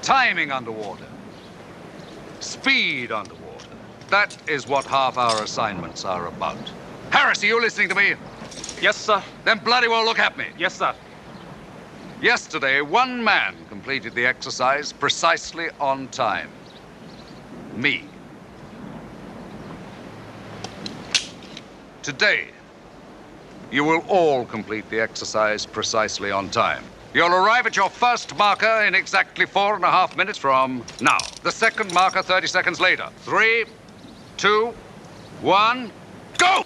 timing underwater, speed underwater. That is what half-hour assignments are about. Harris, are you listening to me? Yes, sir. Then bloody well look at me. Yes, sir. Yesterday, one man completed the exercise precisely on time. Me. Today, you will all complete the exercise precisely on time. You'll arrive at your first marker in exactly 4.5 minutes from now. The second marker 30 seconds later. 3, 2, 1, go!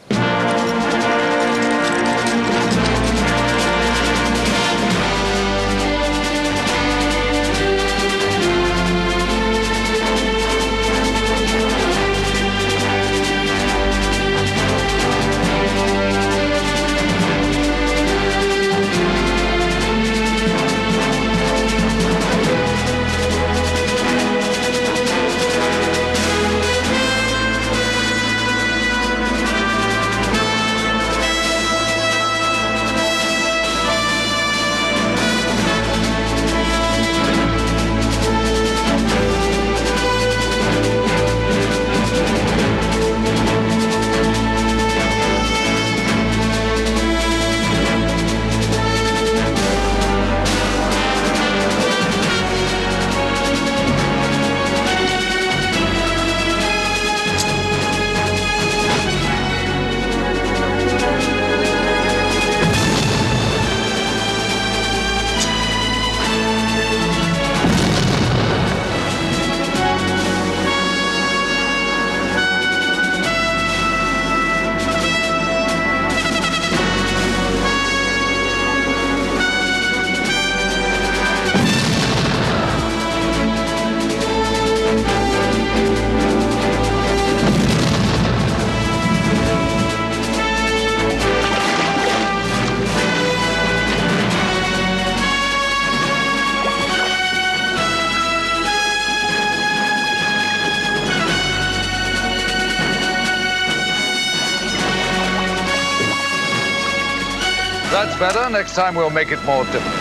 That's better. Next time we'll make it more difficult.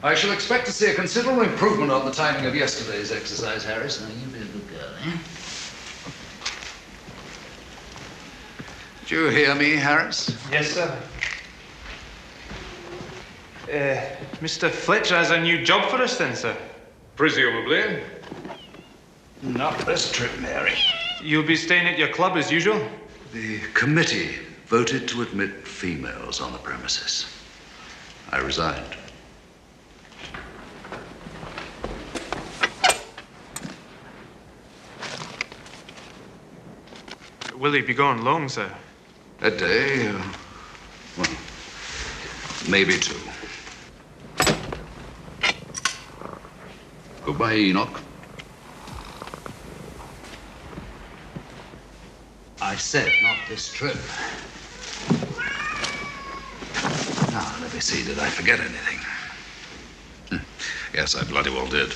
I shall expect to see a considerable improvement on the timing of yesterday's exercise, Harris. Now, you be a good girl, eh? Did you hear me, Harris? Yes, sir. Mr. Fletcher has a new job for us then, sir? Presumably. Not this trip, Mary. You'll be staying at your club as usual? The committee voted to admit females on the premises. I resigned. Will he be gone long, sir? A day, well, maybe 2. Goodbye, Enoch. I said not this trip. Now, let me see, did I forget anything? Yes, I bloody well did.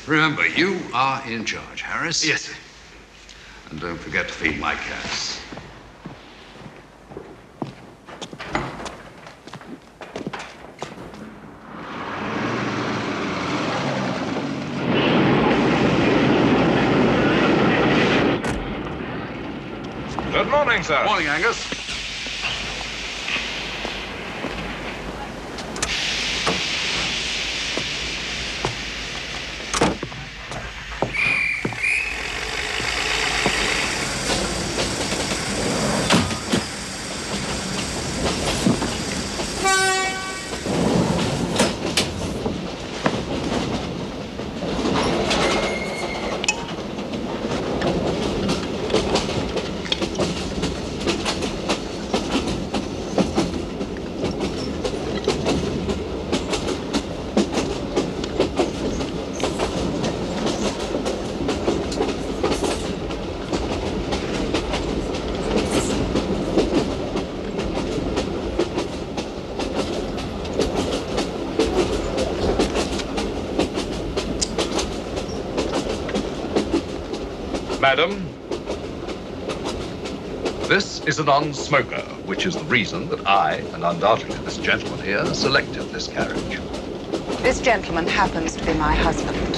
Remember, you are in charge, Harris. Yes, sir. And don't forget to feed my cats. Good morning, sir. Morning, Angus. Madam, This is a non-smoker, which is the reason that I, and undoubtedly this gentleman here, selected this carriage. This gentleman happens to be my husband,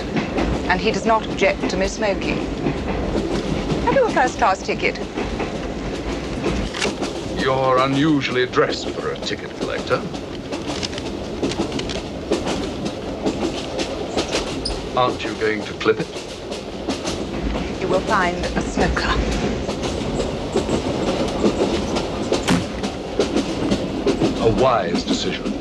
and he does not object to me smoking. Have you a first-class ticket? You're unusually dressed for a ticket collector. Aren't you going to clip it? You will find a smoker. A wise decision.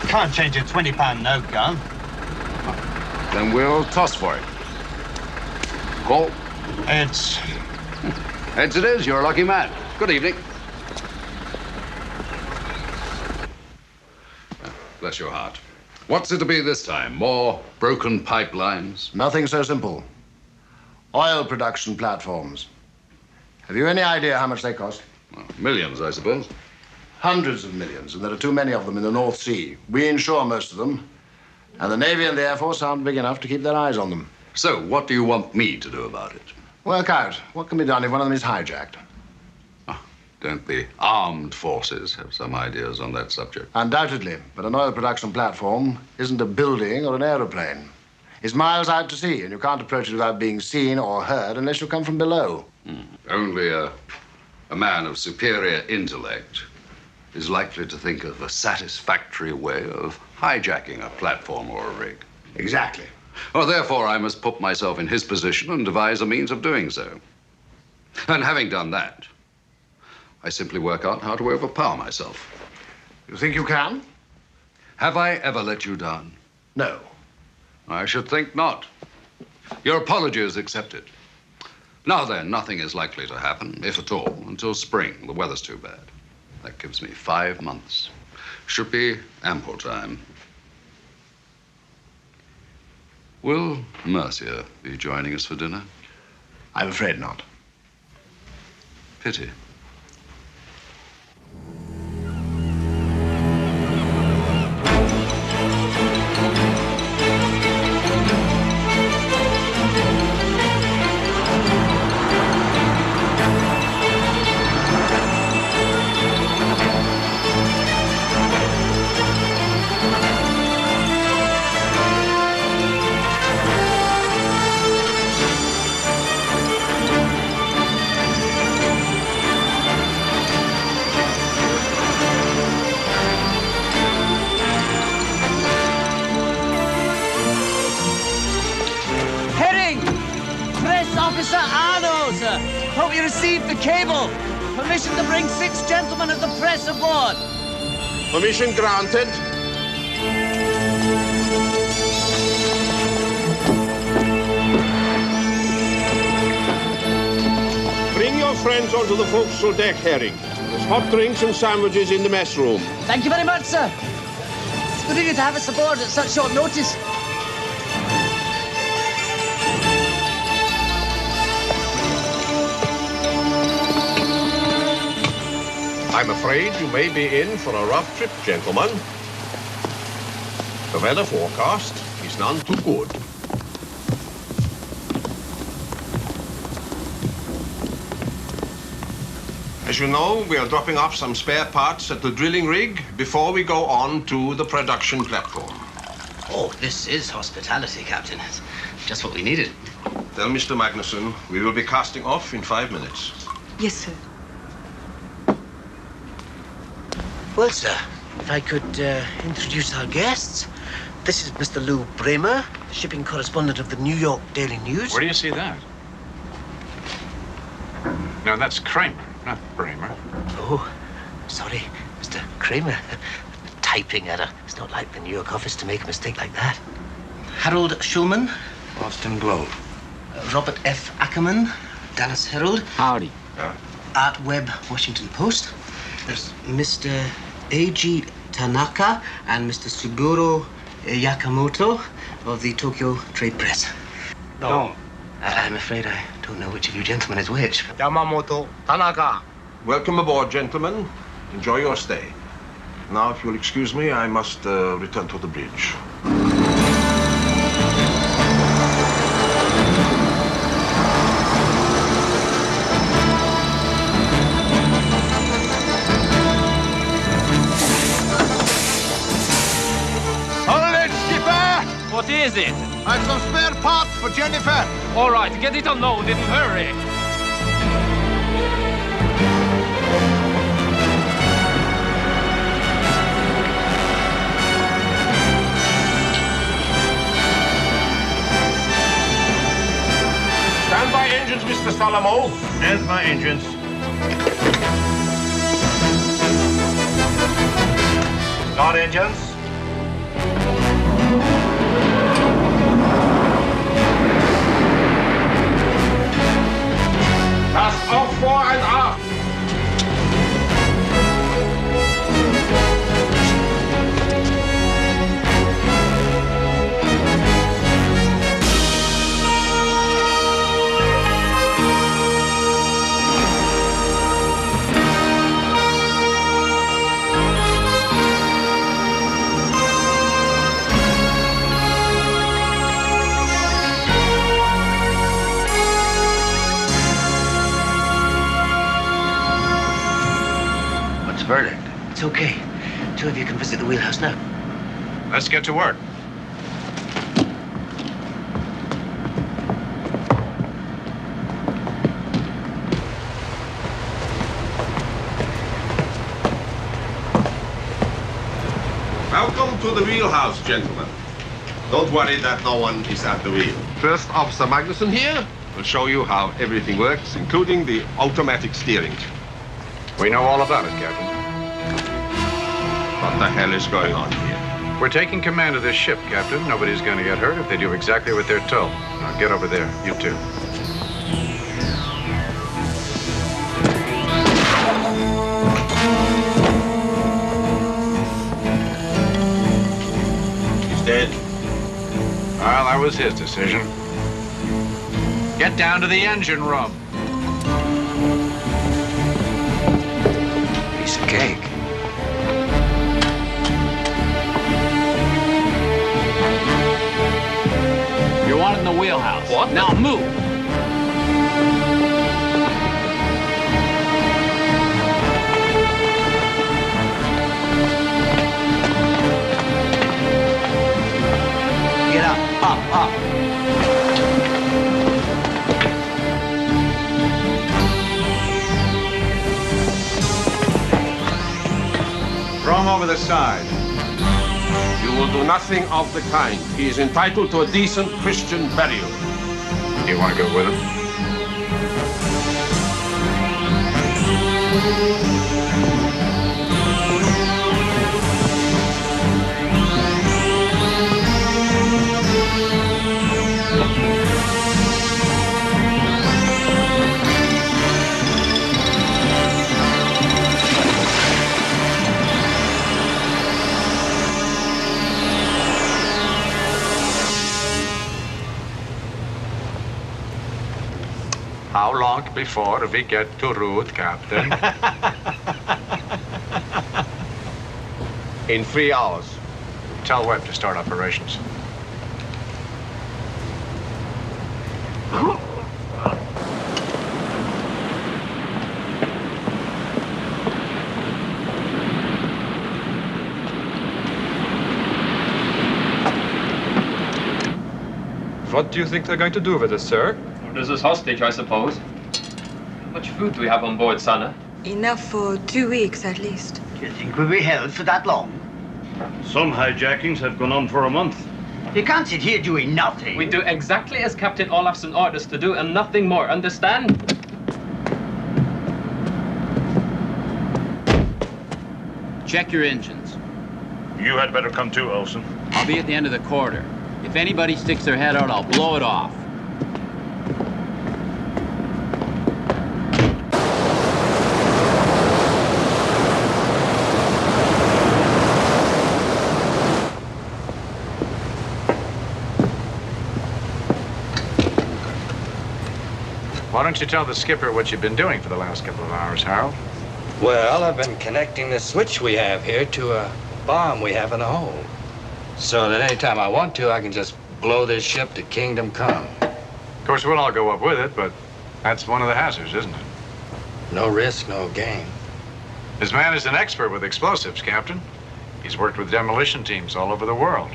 Can't change a £20 note, gun. Then we'll toss for it. Call. Heads. Heads it is. You're a lucky man. Good evening. Bless your heart. What's it to be this time? More broken pipelines? Nothing so simple. Oil production platforms. Have you any idea how much they cost? Well, millions, I suppose. Hundreds of millions, and there are too many of them in the North Sea. We insure most of them, and the Navy and the Air Force aren't big enough to keep their eyes on them. So, what do you want me to do about it? Work out what can be done if one of them is hijacked. Don't the armed forces have some ideas on that subject? Undoubtedly, but an oil production platform isn't a building or an aeroplane. It's miles out to sea, and you can't approach it without being seen or heard unless you come from below. Only a man of superior intellect is likely to think of a satisfactory way of hijacking a platform or a rig. Exactly. Well, therefore, I must put myself in his position and devise a means of doing so. And having done that, I simply work out how to overpower myself. You think you can? Have I ever let you down? No. I should think not. Your apology is accepted. Now then, nothing is likely to happen, if at all, until spring. The weather's too bad. That gives me 5 months. Should be ample time. Will Mercia be joining us for dinner? I'm afraid not. Pity. Hope you received the cable. Permission to bring 6 gentlemen of the press aboard. Permission granted. Bring your friends onto the forecastle deck, Herring. There's hot drinks and sandwiches in the mess room. Thank you very much, sir. It's good of you to have us aboard at such short notice. I'm afraid you may be in for a rough trip, gentlemen. The weather forecast is none too good. As you know, we are dropping off some spare parts at the drilling rig before we go on to the production platform. Oh, this is hospitality, Captain. It's just what we needed. Tell Mr. Magnuson we will be casting off in 5 minutes. Yes, sir. Well, sir, if I could introduce our guests. This is Mr. Lou Bramer, the shipping correspondent of the New York Daily News. Where do you see that? No, that's Kramer, not Bramer. Oh, sorry, Mr. Kramer. Typing error. It's not like the New York office to make a mistake like that. Harold Schulman, Boston Globe. Robert F. Ackerman, Dallas Herald. Howdy. Art Web Washington Post. There's Mr. A.G. Tanaka and Mr. Suguro Yakamoto of the Tokyo Trade Press. No. I'm afraid I don't know which of you gentlemen is which. Yamamoto Tanaka. Welcome aboard, gentlemen. Enjoy your stay. Now, if you'll excuse me, I must return to the bridge. Hold it, skipper! What is it? I've some spare parts for Jennifer. All right, get it unloaded and hurry. Stand by engines, Mr. Salamo. There's my engines. Start engines. Pass off fore and aft. What's the verdict? It's okay. Two of you can visit the wheelhouse now. Let's get to work. Welcome to the wheelhouse, gentlemen. Don't worry that no one is at the wheel. First Officer Magnuson here will show you how everything works, including the automatic steering. We know all about it, Captain. What the hell is going on here? We're taking command of this ship, Captain. Nobody's going to get hurt if they do exactly what they're told. Now get over there, you two. He's dead. Well, that was his decision. Get down to the engine room. Piece of cake. You're wanted in the wheelhouse. What? Now move. Get up. Throw him over the side. You will do nothing of the kind. He is entitled to a decent Christian burial. You want to go with him? How long before we get to route, Captain? In 3 hours. Tell Webb to start operations. What do you think they're going to do with us, sir? This is hostage, I suppose. How much food do we have on board, Sana? Enough for 2 weeks, at least. Do you think we'll be held for that long? Some hijackings have gone on for a month. You can't sit here doing nothing. We do exactly as Captain Olafsson orders to do and nothing more, understand? Check your engines. You had better come too, Olsen. I'll be at the end of the corridor. If anybody sticks their head out, I'll blow it off. Why don't you tell the skipper what you've been doing for the last couple of hours, Harold? Well, I've been connecting the switch we have here to a bomb we have in the hold. So that anytime I want to, I can just blow this ship to kingdom come. Of course, we'll all go up with it, but that's one of the hazards, isn't it? No risk, no gain. This man is an expert with explosives, Captain. He's worked with demolition teams all over the world.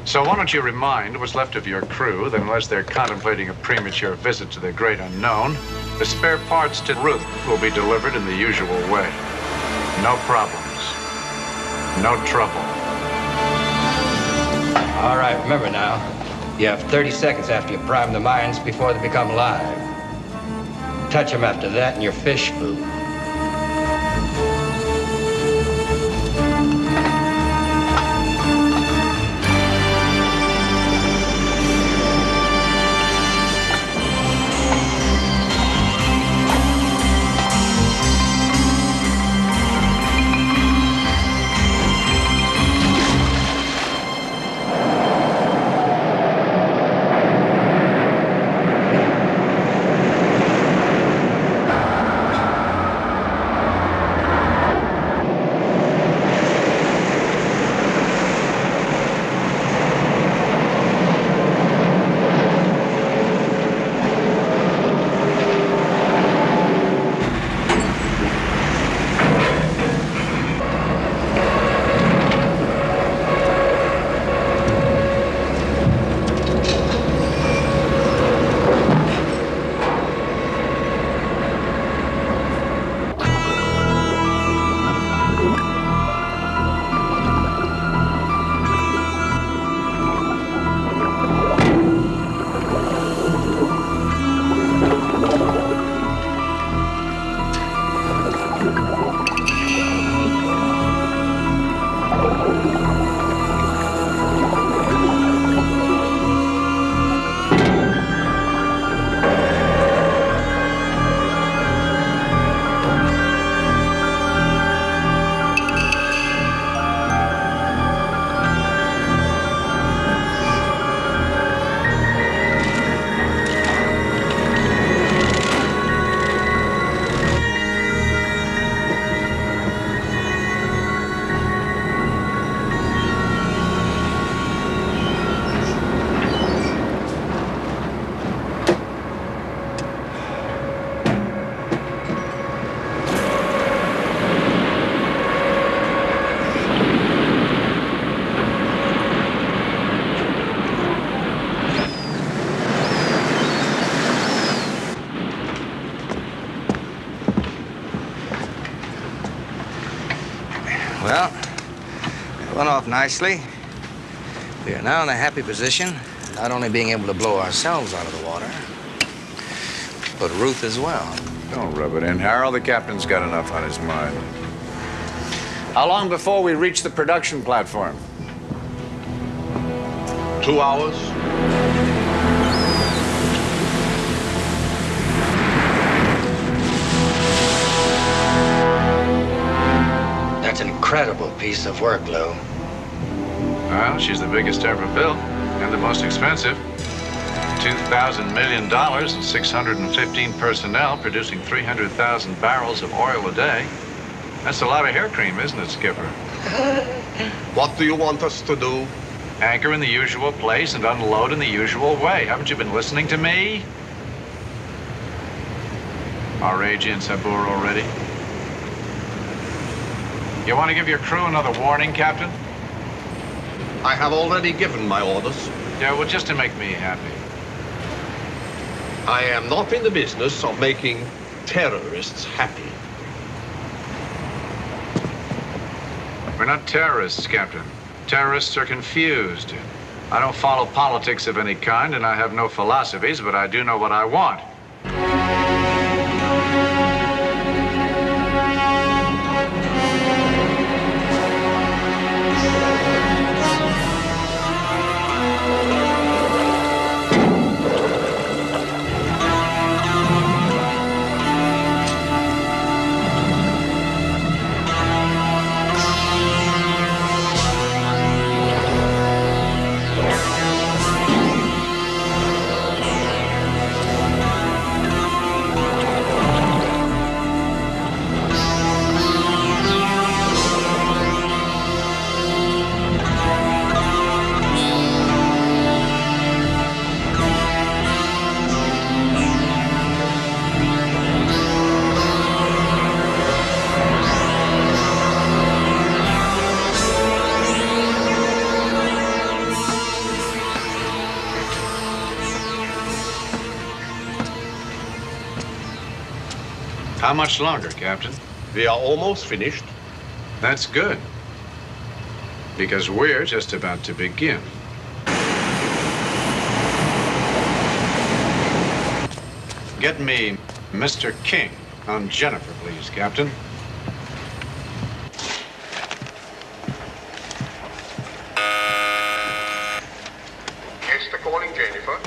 So why don't you remind what's left of your crew that unless they're contemplating a premature visit to the great unknown, the spare parts to Ruth will be delivered in the usual way. No problems. No trouble. All right, remember now, you have 30 seconds after you prime the mines before they become live. Touch them after that and you're fish food. Well, it went off nicely. We are now in a happy position, not only being able to blow ourselves out of the water, but Ruth as well. Don't rub it in, Harold. The captain's got enough on his mind. How long before we reach the production platform? 2 hours. That's an incredible piece of work, Lou. Well, she's the biggest ever built and the most expensive. $2,000 million and 615 personnel producing 300,000 barrels of oil a day. That's a lot of hair cream, isn't it, Skipper? What do you want us to do? Anchor in the usual place and unload in the usual way. Haven't you been listening to me? Are Rage and Sabur already? You want to give your crew another warning, Captain? I have already given my orders. Yeah, well, just to make me happy. I am not in the business of making terrorists happy. We're not terrorists, Captain. Terrorists are confused. I don't follow politics of any kind, and I have no philosophies, but I do know what I want. How much longer, Captain? We are almost finished. That's good. Because we're just about to begin. Get me Mr. King on Jennifer, please, Captain. Esther calling Jennifer.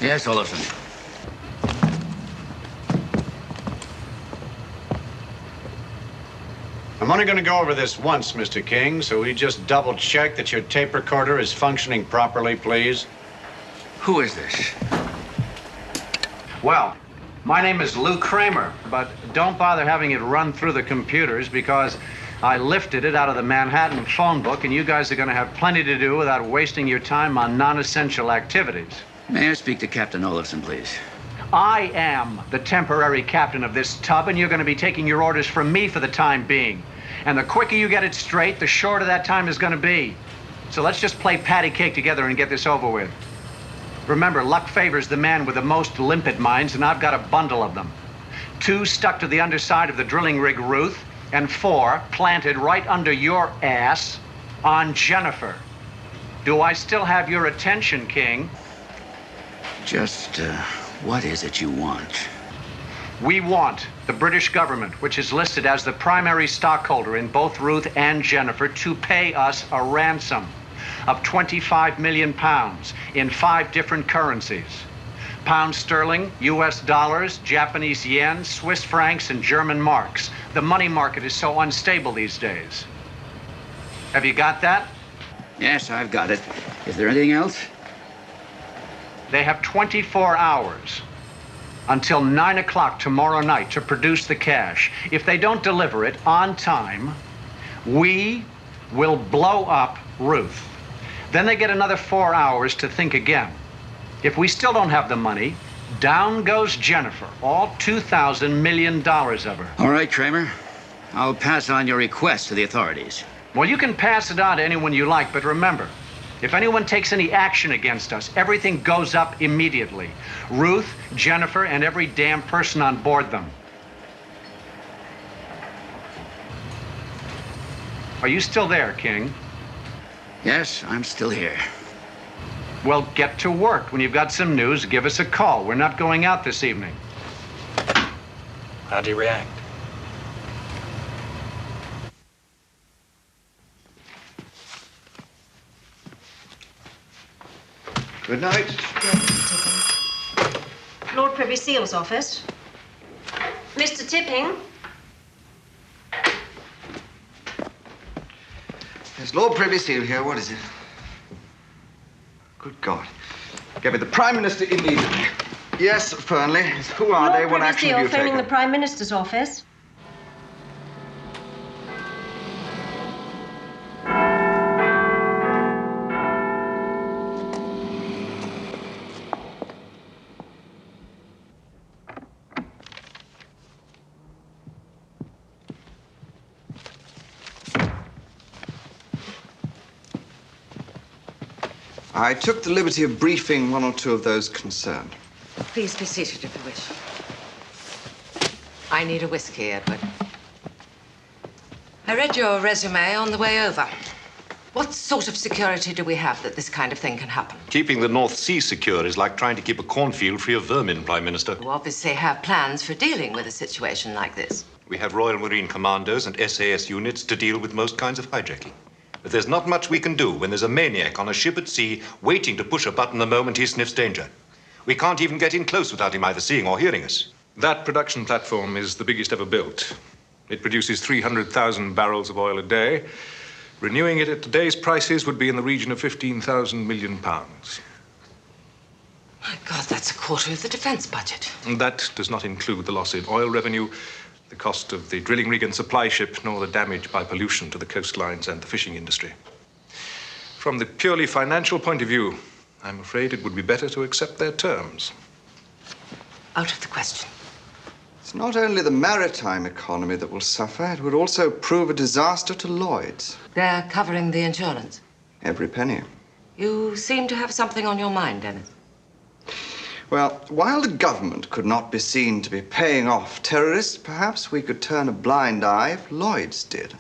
Yes, Olafson. I'm only going to go over this once, Mr. King, so we just double-check that your tape recorder is functioning properly, please. Who is this? Well, my name is Lou Kramer, but don't bother having it run through the computers because I lifted it out of the Manhattan phone book, and you guys are going to have plenty to do without wasting your time on non-essential activities. May I speak to Captain Olafson, please? I am the temporary captain of this tub, and you're going to be taking your orders from me for the time being. And the quicker you get it straight, the shorter that time is going to be. So let's just play patty cake together and get this over with. Remember, luck favors the man with the most limpet mines, and I've got a bundle of them. 2 stuck to the underside of the drilling rig Ruth, and 4 planted right under your ass on Jennifer. Do I still have your attention, King? Just, what is it you want? We want the British government, which is listed as the primary stockholder in both Ruth and Jennifer, to pay us a ransom of 25 million pounds in 5 different currencies. Pound sterling, US dollars, Japanese yen, Swiss francs, and German marks. The money market is so unstable these days. Have you got that? Yes, I've got it. Is there anything else? They have 24 hours until 9 o'clock tomorrow night to produce the cash. If they don't deliver it on time, we will blow up Ruth. Then they get another 4 hours to think again. If we still don't have the money, down goes Jennifer, all $2,000 million of her. All right, Kramer. I'll pass on your request to the authorities. Well, you can pass it on to anyone you like, but remember, if anyone takes any action against us, everything goes up immediately. Ruth, Jennifer, and every damn person on board them. Are you still there, King? Yes, I'm still here. Well, get to work. When you've got some news, give us a call. We're not going out this evening. How'd he react? Good night. Lord Privy Seal's office. Mr. Tipping. There's Lord Privy Seal here. What is it? Good God. Get me the Prime Minister immediately. Yes, Fernley. Who are they? What action have you taken? Phoning the Prime Minister's office. I took the liberty of briefing 1 or 2 of those concerned. Please be seated if you wish. I need a whiskey, Edward. I read your resume on the way over. What sort of security do we have that this kind of thing can happen? Keeping the North Sea secure is like trying to keep a cornfield free of vermin, Prime Minister. You obviously have plans for dealing with a situation like this. We have Royal Marine commandos and SAS units to deal with most kinds of hijacking. But there's not much we can do when there's a maniac on a ship at sea waiting to push a button the moment he sniffs danger. We can't even get in close without him either seeing or hearing us. That production platform is the biggest ever built. It produces 300,000 barrels of oil a day. Renewing it at today's prices would be in the region of 15,000 million pounds. My God, that's a quarter of the defense budget. And that does not include the loss in oil revenue, the cost of the drilling rig and supply ship, nor the damage by pollution to the coastlines and the fishing industry. From the purely financial point of view, I'm afraid it would be better to accept their terms. Out of the question. It's not only the maritime economy that will suffer, it would also prove a disaster to Lloyd's. They're covering the insurance. Every penny. You seem to have something on your mind, Dennis. Well, while the government could not be seen to be paying off terrorists, perhaps we could turn a blind eye if Lloyd's did.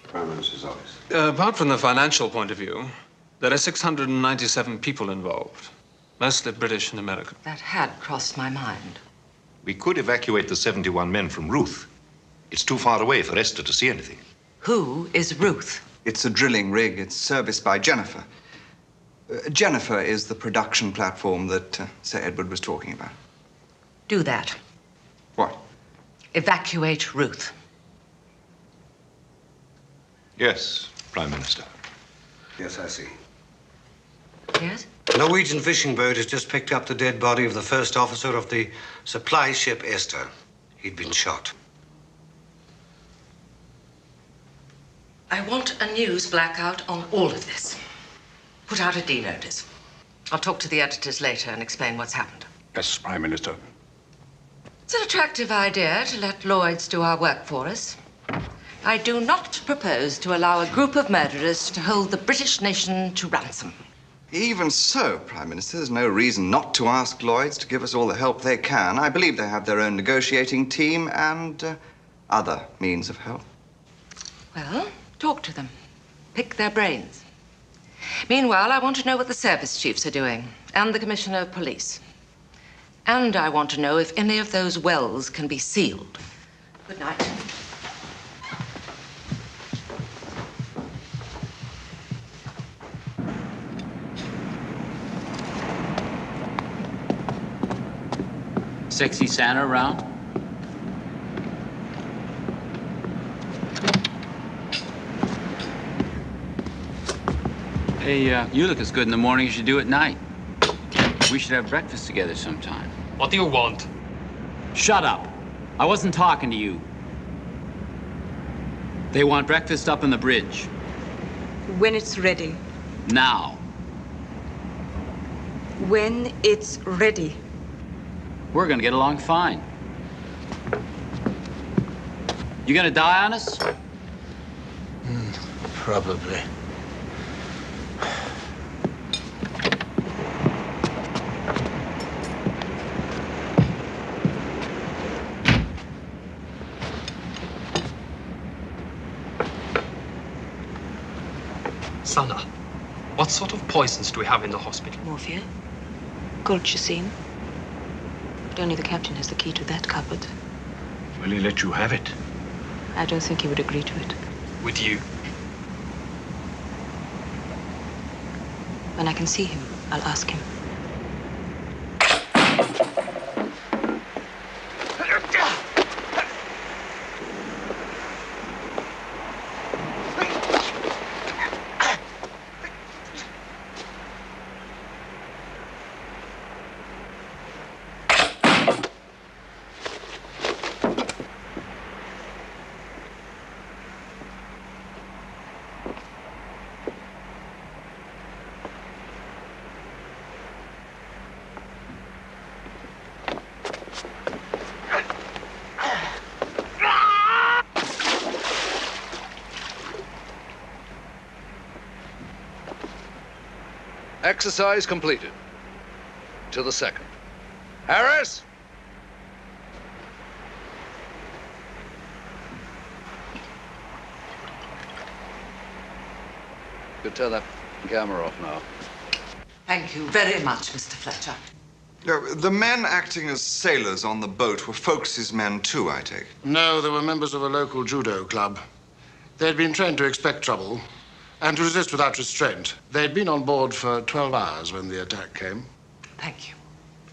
Prime Minister's office. Apart from the financial point of view, there are 697 people involved, mostly British and American. That had crossed my mind. We could evacuate the 71 men from Ruth. It's too far away for Esther to see anything. Who is Ruth? It's a drilling rig. It's serviced by Jennifer. Jennifer is the production platform that Sir Edward was talking about. Do that. What? Evacuate Ruth. Yes, Prime Minister. Yes, I see. Yes? A Norwegian fishing boat has just picked up the dead body of the first officer of the supply ship Esther. He'd been shot. I want a news blackout on all of this. Put out a D notice. I'll talk to the editors later and explain what's happened. Yes, Prime Minister. It's an attractive idea to let Lloyds do our work for us. I do not propose to allow a group of murderers to hold the British nation to ransom. Even so, Prime Minister, there's no reason not to ask Lloyd's to give us all the help they can. I believe they have their own negotiating team and other means of help. Well, talk to them. Pick their brains. Meanwhile, I want to know what the service chiefs are doing, and the Commissioner of Police. And I want to know if any of those wells can be sealed. Good night. Sexy Santa around? Hey, you look as good in the morning as you do at night. We should have breakfast together sometime. What do you want? Shut up. I wasn't talking to you. They want breakfast up on the bridge. When it's ready. Now. When it's ready. We're gonna get along fine. You gonna die on us? Probably. Sana, what sort of poisons do we have in the hospital? Morphia, colchicine. But only the captain has the key to that cupboard. Will he let you have it? I don't think he would agree to it. With you? When I can see him, I'll ask him. Exercise completed. To the second. Harris! You turn that camera off now. Thank you very much, Mr. Fletcher. The men acting as sailors on the boat were Folks's men too, I take. No, they were members of a local judo club. They'd been trained to expect trouble and to resist without restraint. They'd been on board for 12 hours when the attack came. Thank you.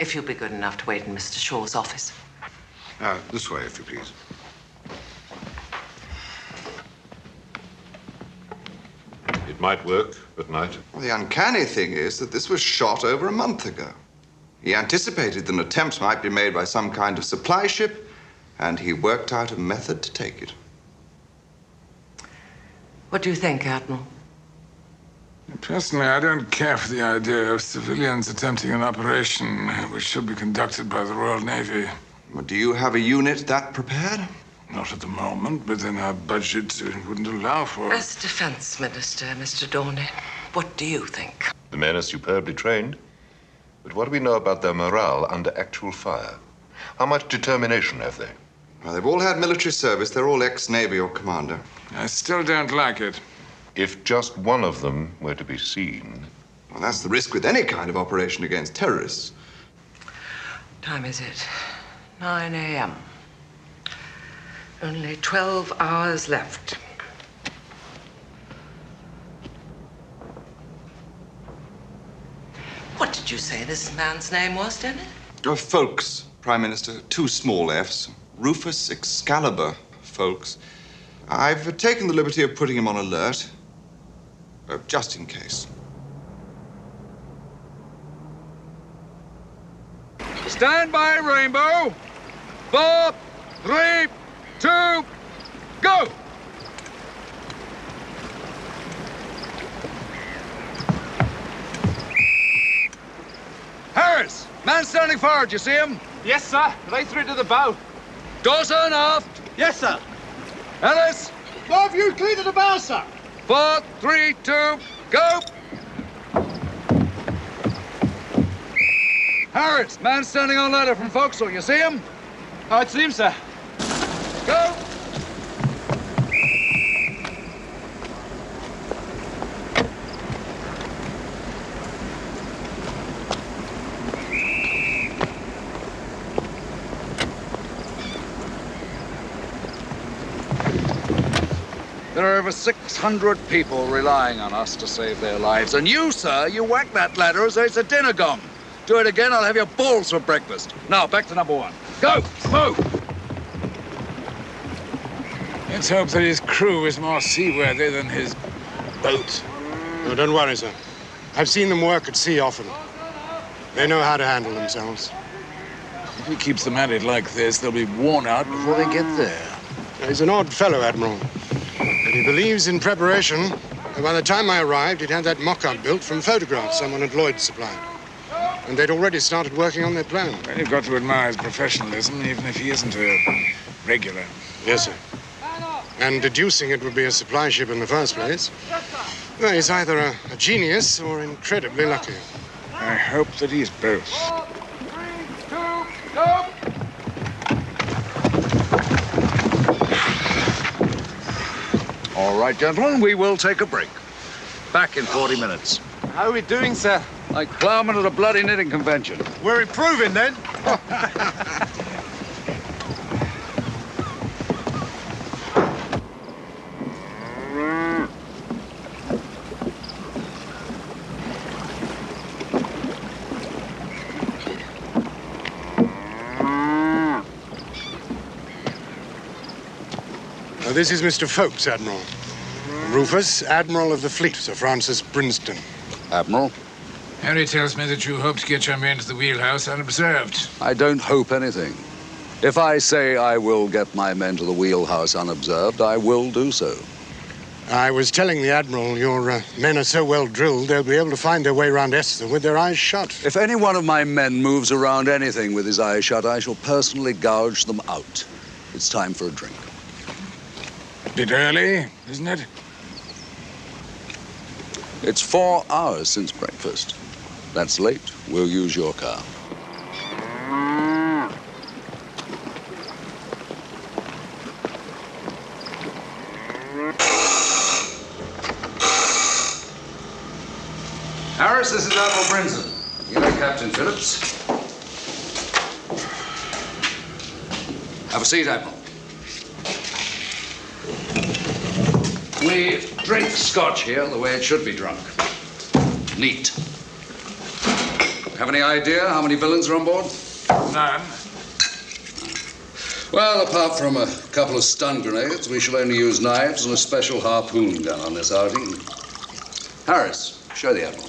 If you'll be good enough to wait in Mr. Shaw's office. This way, if you please. It might work at night. Well, the uncanny thing is that this was shot over a month ago. He anticipated that an attempt might be made by some kind of supply ship, and he worked out a method to take it. What do you think, Admiral? Personally, I don't care for the idea of civilians attempting an operation which should be conducted by the Royal Navy. Well, do you have a unit that prepared? Not at the moment, but in our budget it wouldn't allow for it. As Defense Minister, Mr. Dorney, what do you think? The men are superbly trained. But what do we know about their morale under actual fire? How much determination have they? Well, they've all had military service. They're all ex-Navy or commando. I still don't like it. If just one of them were to be seen... Well, that's the risk with any kind of operation against terrorists. Time is it? 9 a.m. Only 12 hours left. What did you say this man's name was, Dennis? Folks, Prime Minister. 2 small F's. Rufus Excalibur, Folks. I've taken the liberty of putting him on alert. Just in case. Stand by, Rainbow. 4, 3, 2, go! Harris, man standing forward, you see him? Yes, sir. Right through to the bow. Dawson, aft. Yes, sir. Ellis. More of you clear to the bow, sir. 4, 3, 2, go! Harris, man standing on ladder from forecastle, you see him? Oh, it's him, sir. Go! There are over 600 people relying on us to save their lives. And you, sir, you whack that ladder as though it's a dinner gong. Do it again, I'll have your balls for breakfast. Now, back to number 1. Go! Move! Let's hope that his crew is more seaworthy than his boat. No, don't worry, sir. I've seen them work at sea often. They know how to handle themselves. If he keeps them at it like this, they'll be worn out before they get there. He's an odd fellow, Admiral. But he believes in preparation. And by the time I arrived, he'd had that mock-up built from photographs someone at Lloyd's supplied. And they'd already started working on their plan. Well, you've got to admire his professionalism, even if he isn't a regular. Yes, sir. And deducing it would be a supply ship in the first place. Well, he's either a genius or incredibly lucky. I hope that he's both. 4, 3, 2, go! All right, gentlemen, we will take a break. Back in 40 minutes. How are we doing, sir? Like plowmen at a bloody knitting convention. We're improving, then. This is Mr. Folks, Admiral. Rufus, Admiral of the Fleet, Sir Francis Brinston. Admiral? Harry tells me that you hope to get your men to the wheelhouse unobserved. I don't hope anything. If I say I will get my men to the wheelhouse unobserved, I will do so. I was telling the Admiral your men are so well drilled, they'll be able to find their way around Esther with their eyes shut. If any one of my men moves around anything with his eyes shut, I shall personally gouge them out. It's time for a drink. Bit early, isn't it? It's 4 hours since breakfast. That's late. We'll use your car. Harris, this is Admiral Brinson. You know Captain Phillips. Have a seat, Admiral. We drink scotch here the way it should be drunk. Neat. Have any idea how many villains are on board? None. Well, apart from a couple of stun grenades, we shall only use knives and a special harpoon gun on this outing. Harris, show the Admiral.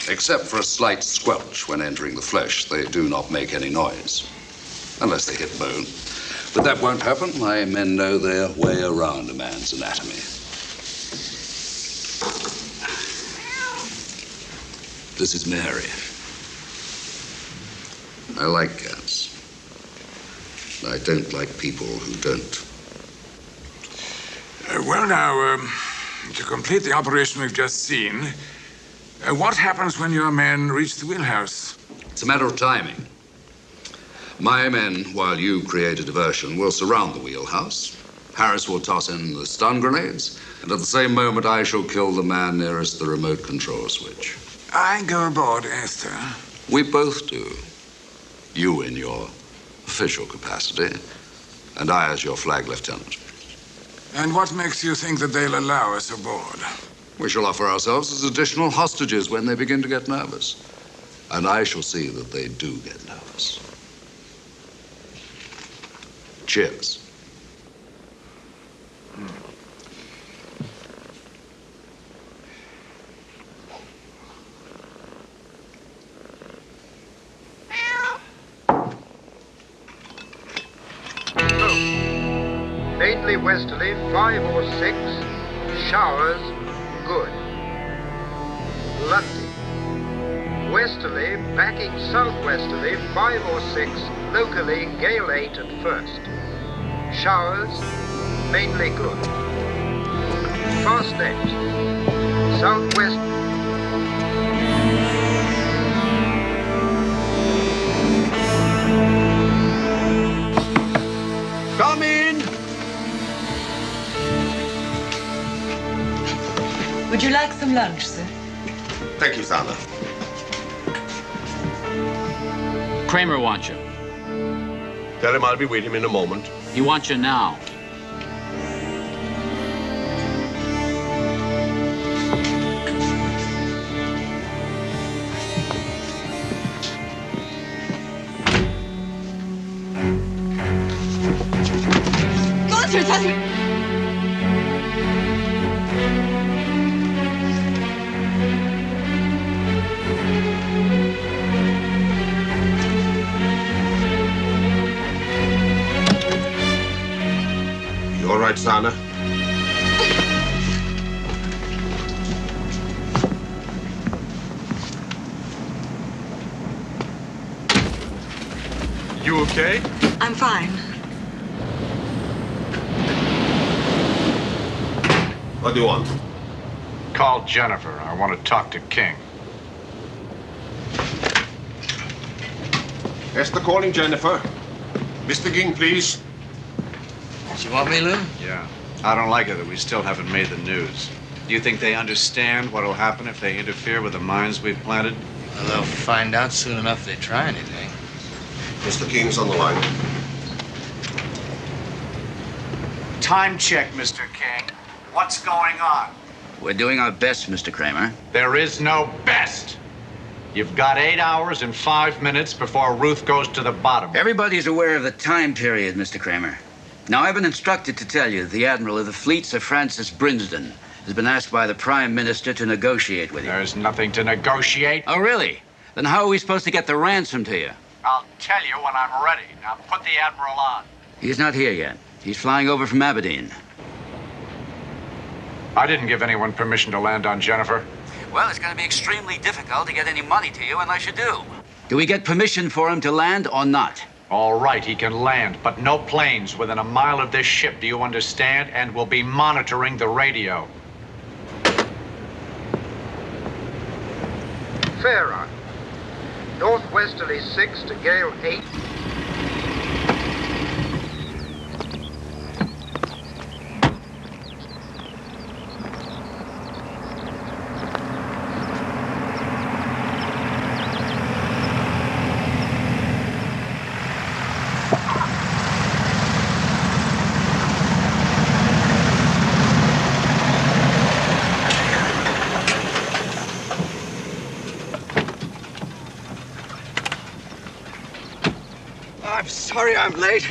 Except for a slight squelch when entering the flesh, they do not make any noise. Unless they hit bone. But that won't happen. My men know their way around a man's anatomy. This is Mary. I like cats. I don't like people who don't. Well, now, To complete the operation we've just seen, what happens when your men reach the wheelhouse? It's a matter of timing. My men, while you create a diversion, will surround the wheelhouse. Harris will toss in the stun grenades, and at the same moment I shall kill the man nearest the remote control switch. I go aboard, Esther. We both do. You in your official capacity, and I as your flag lieutenant. And what makes you think that they'll allow us aboard? We shall offer ourselves as additional hostages when they begin to get nervous. And I shall see that they do get nervous. Cheers. Mainly westerly, 5 or 6. Showers, good. Lundy. Westerly, backing southwesterly, 5 or 6. Locally, gale 8 at first. Showers, mainly good. Fast net. Southwest. Come in! Would you like some lunch, sir? Thank you, Sana. Kramer wants you. Tell him I'll be with him in a moment. He wants you now. You all right, Sana? You okay? I'm fine. What do you want? Call Jennifer. I want to talk to King. Esther calling Jennifer. Mr. King, please. You want me, Lou? Yeah. I don't like it that we still haven't made the news. Do you think they understand what'll happen if they interfere with the mines we've planted? Well, they'll find out soon enough if they try anything. Mr. King's on the line. Time check, Mr. King. What's going on? We're doing our best, Mr. Kramer. There is no best. You've got 8 hours and 5 minutes before Ruth goes to the bottom. Everybody's aware of the time period, Mr. Kramer. Now, I've been instructed to tell you the Admiral of the Fleet, Sir Francis Brinsden, has been asked by the Prime Minister to negotiate with you. There's nothing to negotiate. Oh, really? Then how are we supposed to get the ransom to you? I'll tell you when I'm ready. Now put the Admiral on. He's not here yet. He's flying over from Aberdeen. I didn't give anyone permission to land on Jennifer. Well, it's going to be extremely difficult to get any money to you unless you do. Do we get permission for him to land or not? All right, he can land, but no planes within a mile of this ship, do you understand? And we'll be monitoring the radio. Farah. Northwesterly 6 to gale 8. I'm sorry I'm late.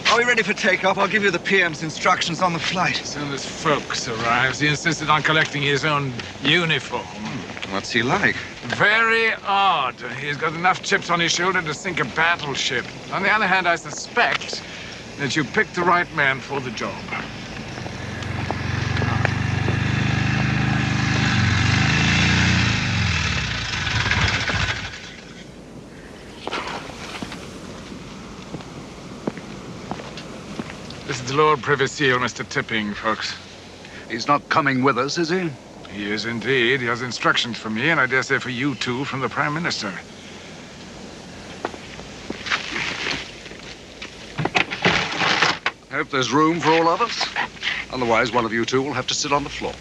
Are we ready for takeoff? I'll give you the PM's instructions on the flight. As soon as Folks arrives, he insisted on collecting his own uniform. What's he like? Very odd. He's got enough chips on his shoulder to sink a battleship. On the other hand, I suspect that you picked the right man for the job. This is the Lord Privy Seal, Mr. Tipping, folks. He's not coming with us, is he? He is indeed. He has instructions for me, and I dare say for you too, from the Prime Minister. Hope there's room for all of us. Otherwise, one of you two will have to sit on the floor.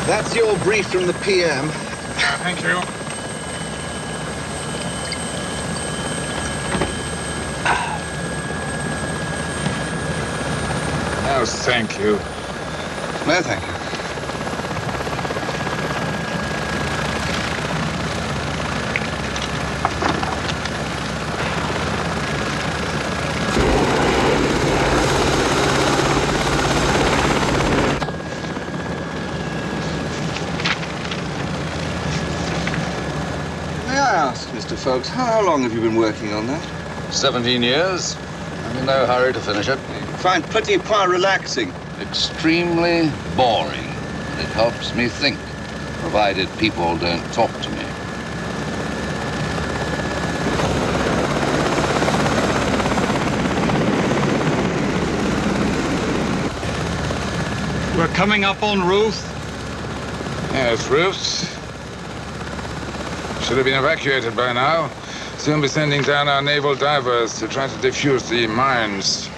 That's your brief from the PM. Thank you. No, thank you. No, thank you. Mr. Folks, how long have you been working on that? 17 years. I'm in no hurry to finish it. Find plenty of power relaxing. Extremely boring. And it helps me think, provided people don't talk to me. We're coming up on Ruth. Yes, Ruth. Should have been evacuated by now. Soon be sending down our naval divers to try to defuse the mines.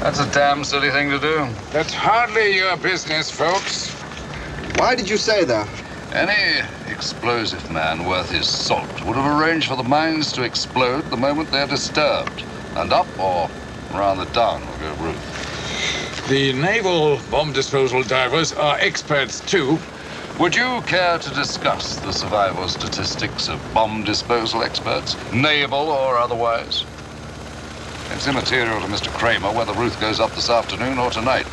That's a damn silly thing to do. That's hardly your business, folks. Why did you say that? Any explosive man worth his salt would have arranged for the mines to explode the moment they're disturbed. And up, or rather down, will go Ruth. The naval bomb disposal divers are experts, too. Would you care to discuss the survival statistics of bomb disposal experts, naval or otherwise? It's immaterial to Mr. Kramer whether Ruth goes up this afternoon or tonight.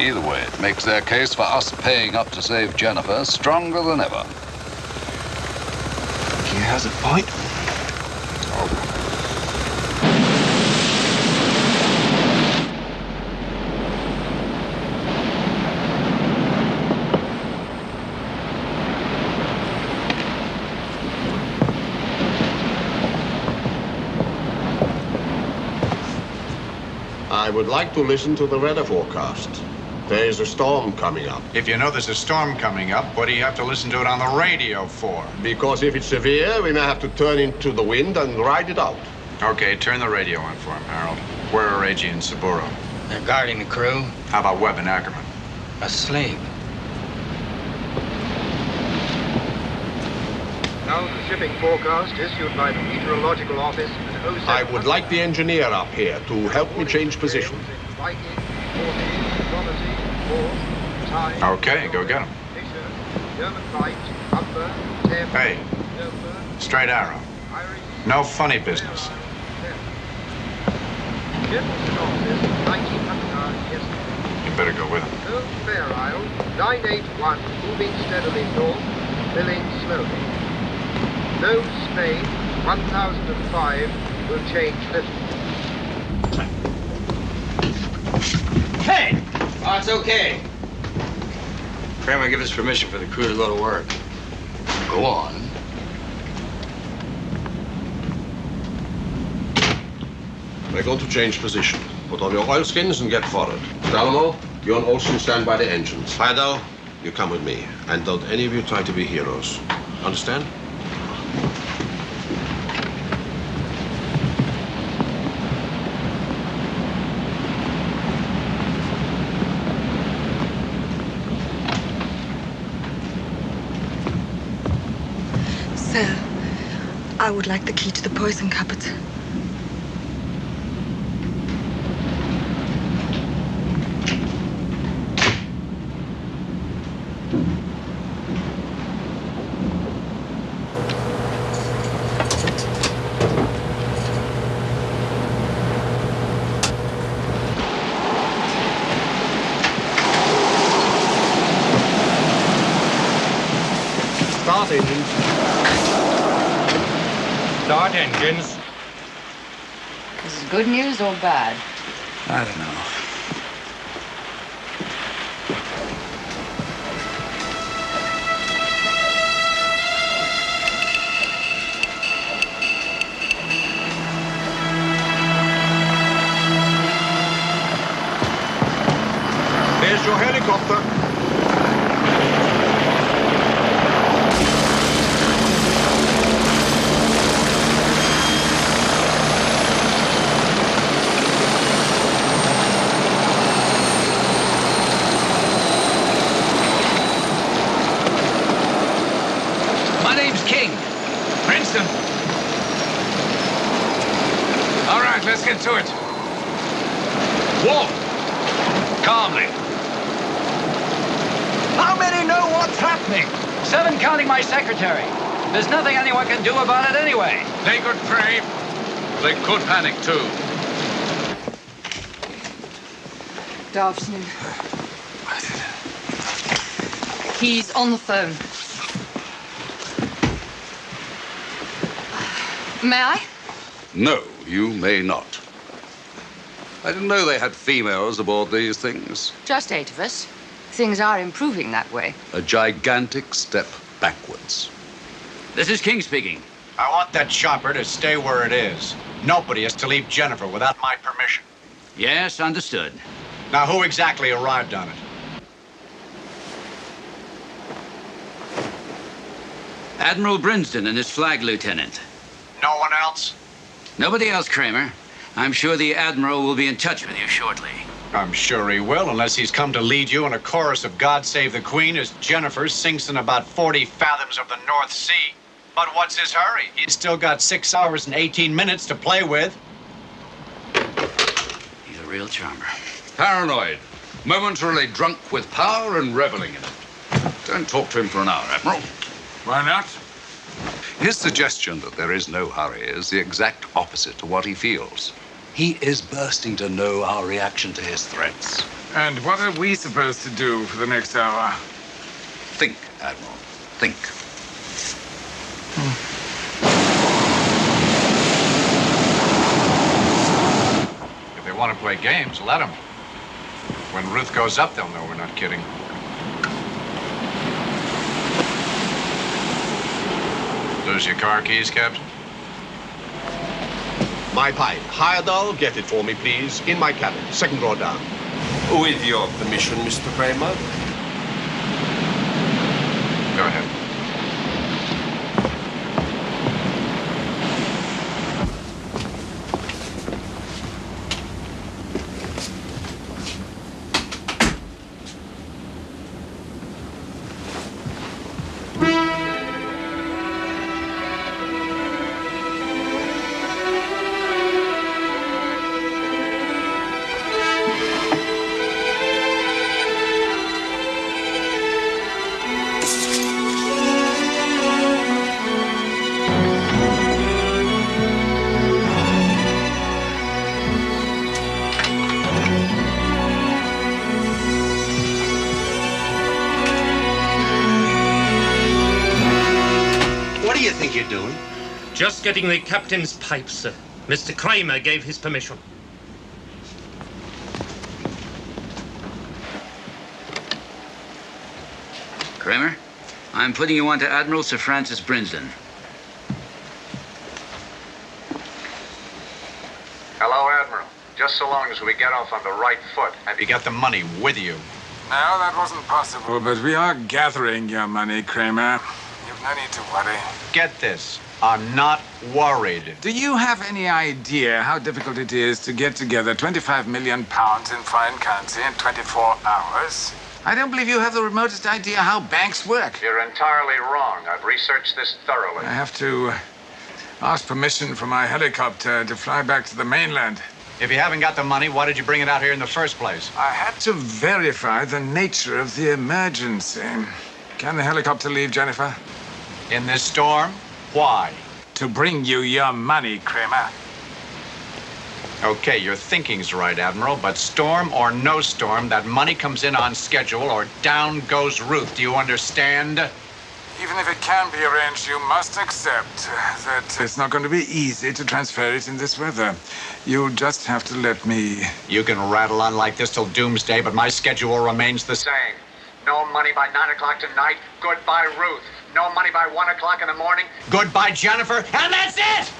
Either way, it makes their case for us paying up to save Jennifer stronger than ever. He has a point. I would like to listen to the weather forecast. There is a storm coming up. If you know there's a storm coming up, what do you have to listen to it on the radio for? Because if it's severe, we may have to turn into the wind and ride it out. Okay, turn the radio on for him, Harold. Where are Reggie and Saburo? They're guarding the crew. How about Webb and Ackerman? Asleep. Now the shipping forecast issued by the Meteorological Office at 07. I would like the engineer up here to help me change position. Okay, go get him. Hey, straight arrow. No funny business. You better go with him. Earl Fair Isle, 981, moving steadily north, filling slowly. No Spain, 1005, will change little. Hey! Oh, it's okay. Kramer give us permission for the crew to go to work. Go on. We're going to change position. Put on your oilskins and get forward. Dalmo, you and Olsen stand by the engines. Fido, you come with me. And don't any of you try to be heroes. Understand? Sir, I would like the key to the poison cupboard. engines. This is good news or bad? I don't know. There's your helicopter. My name's King. Princeton. All right, let's get to it. Walk. Calmly. How many know what's happening? 7, counting my secretary. There's nothing anyone can do about it anyway. They could pray. They could panic too. Good afternoon. He's on the phone. May I? No, you may not. I didn't know they had females aboard these things. Just 8 of us. Things are improving that way. A gigantic step backwards. This is King speaking. I want that chopper to stay where it is. Nobody is to leave Jennifer without my permission. Yes, understood. Now, who exactly arrived on it? Admiral Brinsden and his flag lieutenant. No one else? Nobody else, Kramer. I'm sure the Admiral will be in touch with you shortly. I'm sure he will, unless he's come to lead you in a chorus of God Save the Queen as Jennifer sinks in about 40 fathoms of the North Sea. But what's his hurry? He's still got 6 hours and 18 minutes to play with. He's a real charmer. Paranoid. Momentarily drunk with power and reveling in it. Don't talk to him for an hour, Admiral. Why not? His suggestion that there is no hurry is the exact opposite to what he feels. He is bursting to know our reaction to his threats. And what are we supposed to do for the next hour? Think, Admiral. Think. If they want to play games, let them. When Ruth goes up, they'll know we're not kidding. Lose your car keys, Captain? My pipe. Heyerdahl, get it for me, please. In my cabin. Second row down. With your permission, Mr. Kramer. Go ahead. Just getting the captain's pipe, sir. Mr. Kramer gave his permission. Kramer, I'm putting you on to Admiral Sir Francis Brinsden. Hello, Admiral. Just so long as we get off on the right foot. Have you got the money with you? No, that wasn't possible, but we are gathering your money, Kramer. You've no need to worry. Get this. I'm not worried. Do you have any idea how difficult it is to get together 25 million pounds in foreign currency in 24 hours? I don't believe you have the remotest idea how banks work. You're entirely wrong. I've researched this thoroughly. I have to ask permission for my helicopter to fly back to the mainland. If you haven't got the money, why did you bring it out here in the first place? I had to verify the nature of the emergency. Can the helicopter leave, Jennifer? In this storm? Why? To bring you your money, Kramer. Okay, your thinking's right, Admiral, but storm or no storm, that money comes in on schedule or down goes Ruth. Do you understand? even if it can be arranged, you must accept that it's not going to be easy to transfer it in this weather. You'll just have to let me... You can rattle on like this till doomsday, but my schedule remains the same. No money by 9 o'clock tonight. Goodbye, Ruth. No money by 1 o'clock in the morning. Goodbye, Jennifer. And that's it!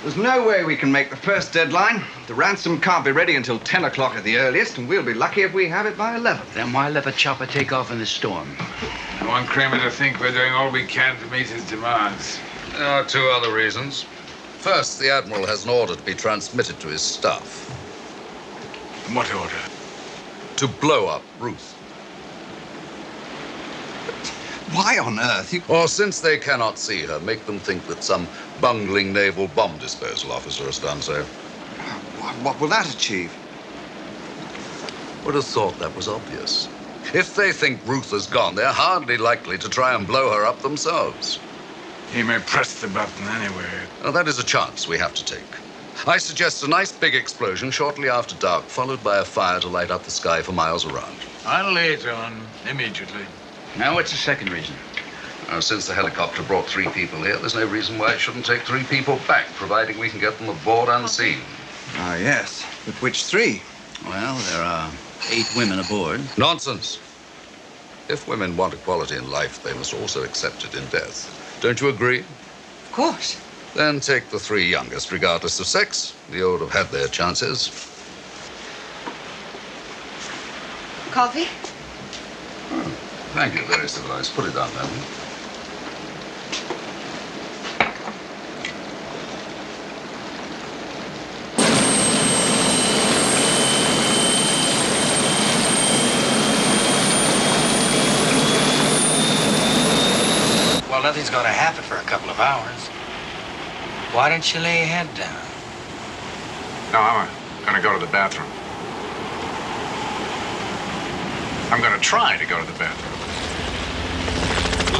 There's no way we can make the first deadline. The ransom can't be ready until 10 o'clock at the earliest, and we'll be lucky if we have it by 11. Then why let the chopper take off in the storm? I want Kramer to think we're doing all we can to meet his demands. There are two other reasons. First, the Admiral has an order to be transmitted to his staff. What order? To blow up Ruth. Why on earth? Or since they cannot see her, make them think that some bungling naval bomb disposal officer has done so. What will that achieve? Would have thought that was obvious. If they think Ruth is gone, they're hardly likely to try and blow her up themselves. He may press the button anyway. Now, that is a chance we have to take. I suggest a nice big explosion shortly after dark, followed by a fire to light up the sky for miles around. I'll lay it on immediately. Now, what's the second reason? Since the helicopter brought 3 people here, there's no reason why it shouldn't take 3 people back, providing we can get them aboard unseen. Ah, yes. But which 3? Well, there are 8 women aboard. Nonsense. If women want equality in life, they must also accept it in death. Don't you agree? Of course. Then take the 3 youngest, regardless of sex. The old have had their chances. Coffee? Oh, thank you. Very civilized. Put it down, then. Well, nothing's going to happen for a couple of hours. Why don't you lay your head down? No, I'm going to go to the bathroom. I'm going to try to go to the bathroom.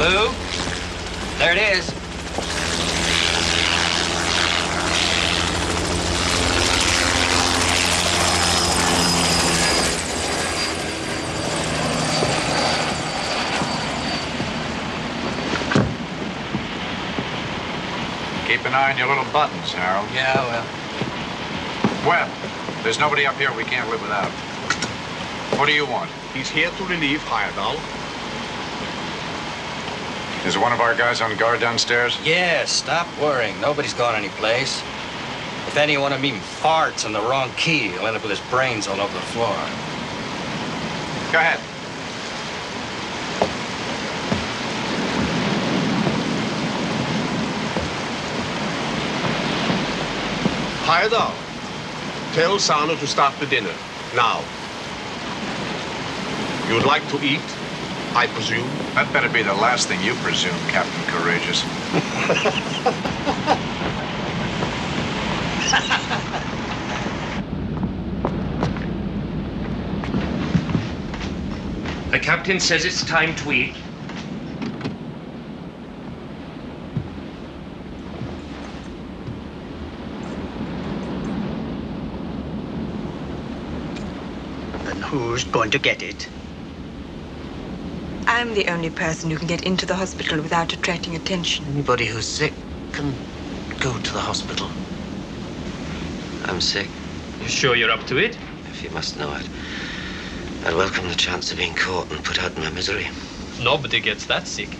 Lou? There it is. Keep an eye on your little buttons, Harold. Yeah, well. Well, there's nobody up here we can't live without. What do you want? He's here to relieve Heyerdahl. Is one of our guys on guard downstairs? Yeah, stop worrying. Nobody's gone anyplace. If any one of me farts on the wrong key, he'll end up with his brains all over the floor. Go ahead. Heyerdahl, tell Sano to start the dinner. Now. You would like to eat, I presume? That better be the last thing you presume, Captain Courageous. The captain says it's time to eat. And who's going to get it? I'm the only person who can get into the hospital without attracting attention. Anybody who's sick can go to the hospital. I'm sick. You sure you're up to it? If you must know it. I welcome the chance of being caught and put out in my misery. Nobody gets that sick.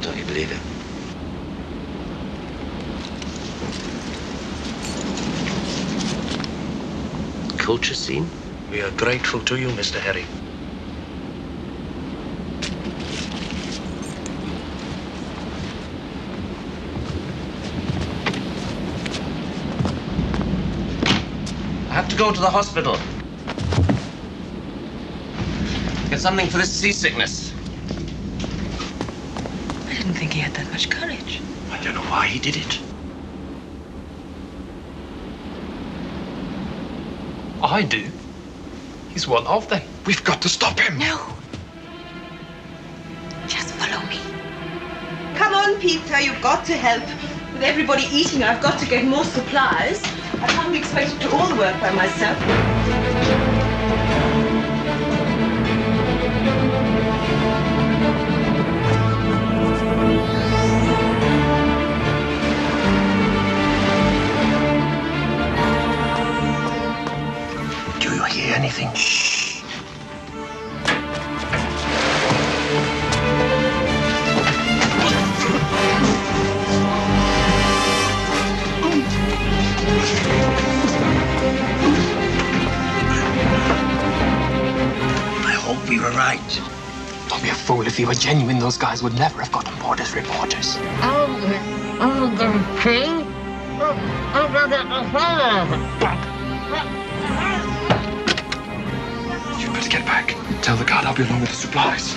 Don't you believe it? Culture scene? We are grateful to you, Mr. Harry. I have to go to the hospital. Get something for this seasickness. I didn't think he had that much courage. I don't know why he did it. I do. He's one of them. We've got to stop him. No. Just follow me. Come on, Peter, you've got to help. With everybody eating, I've got to get more supplies. I can't be expected to do all the work by myself. Do you hear anything? I hope we were right. Don't be a fool. If you were genuine, those guys would never have got on board as reporters. You better get back. Tell the guard I'll be along with the supplies.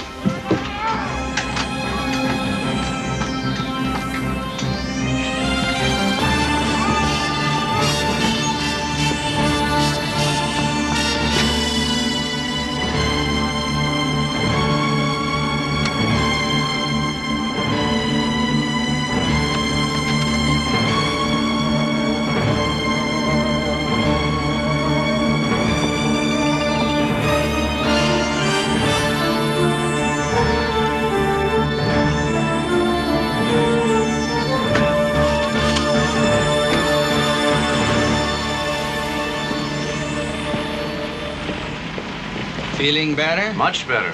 Feeling better? Much better.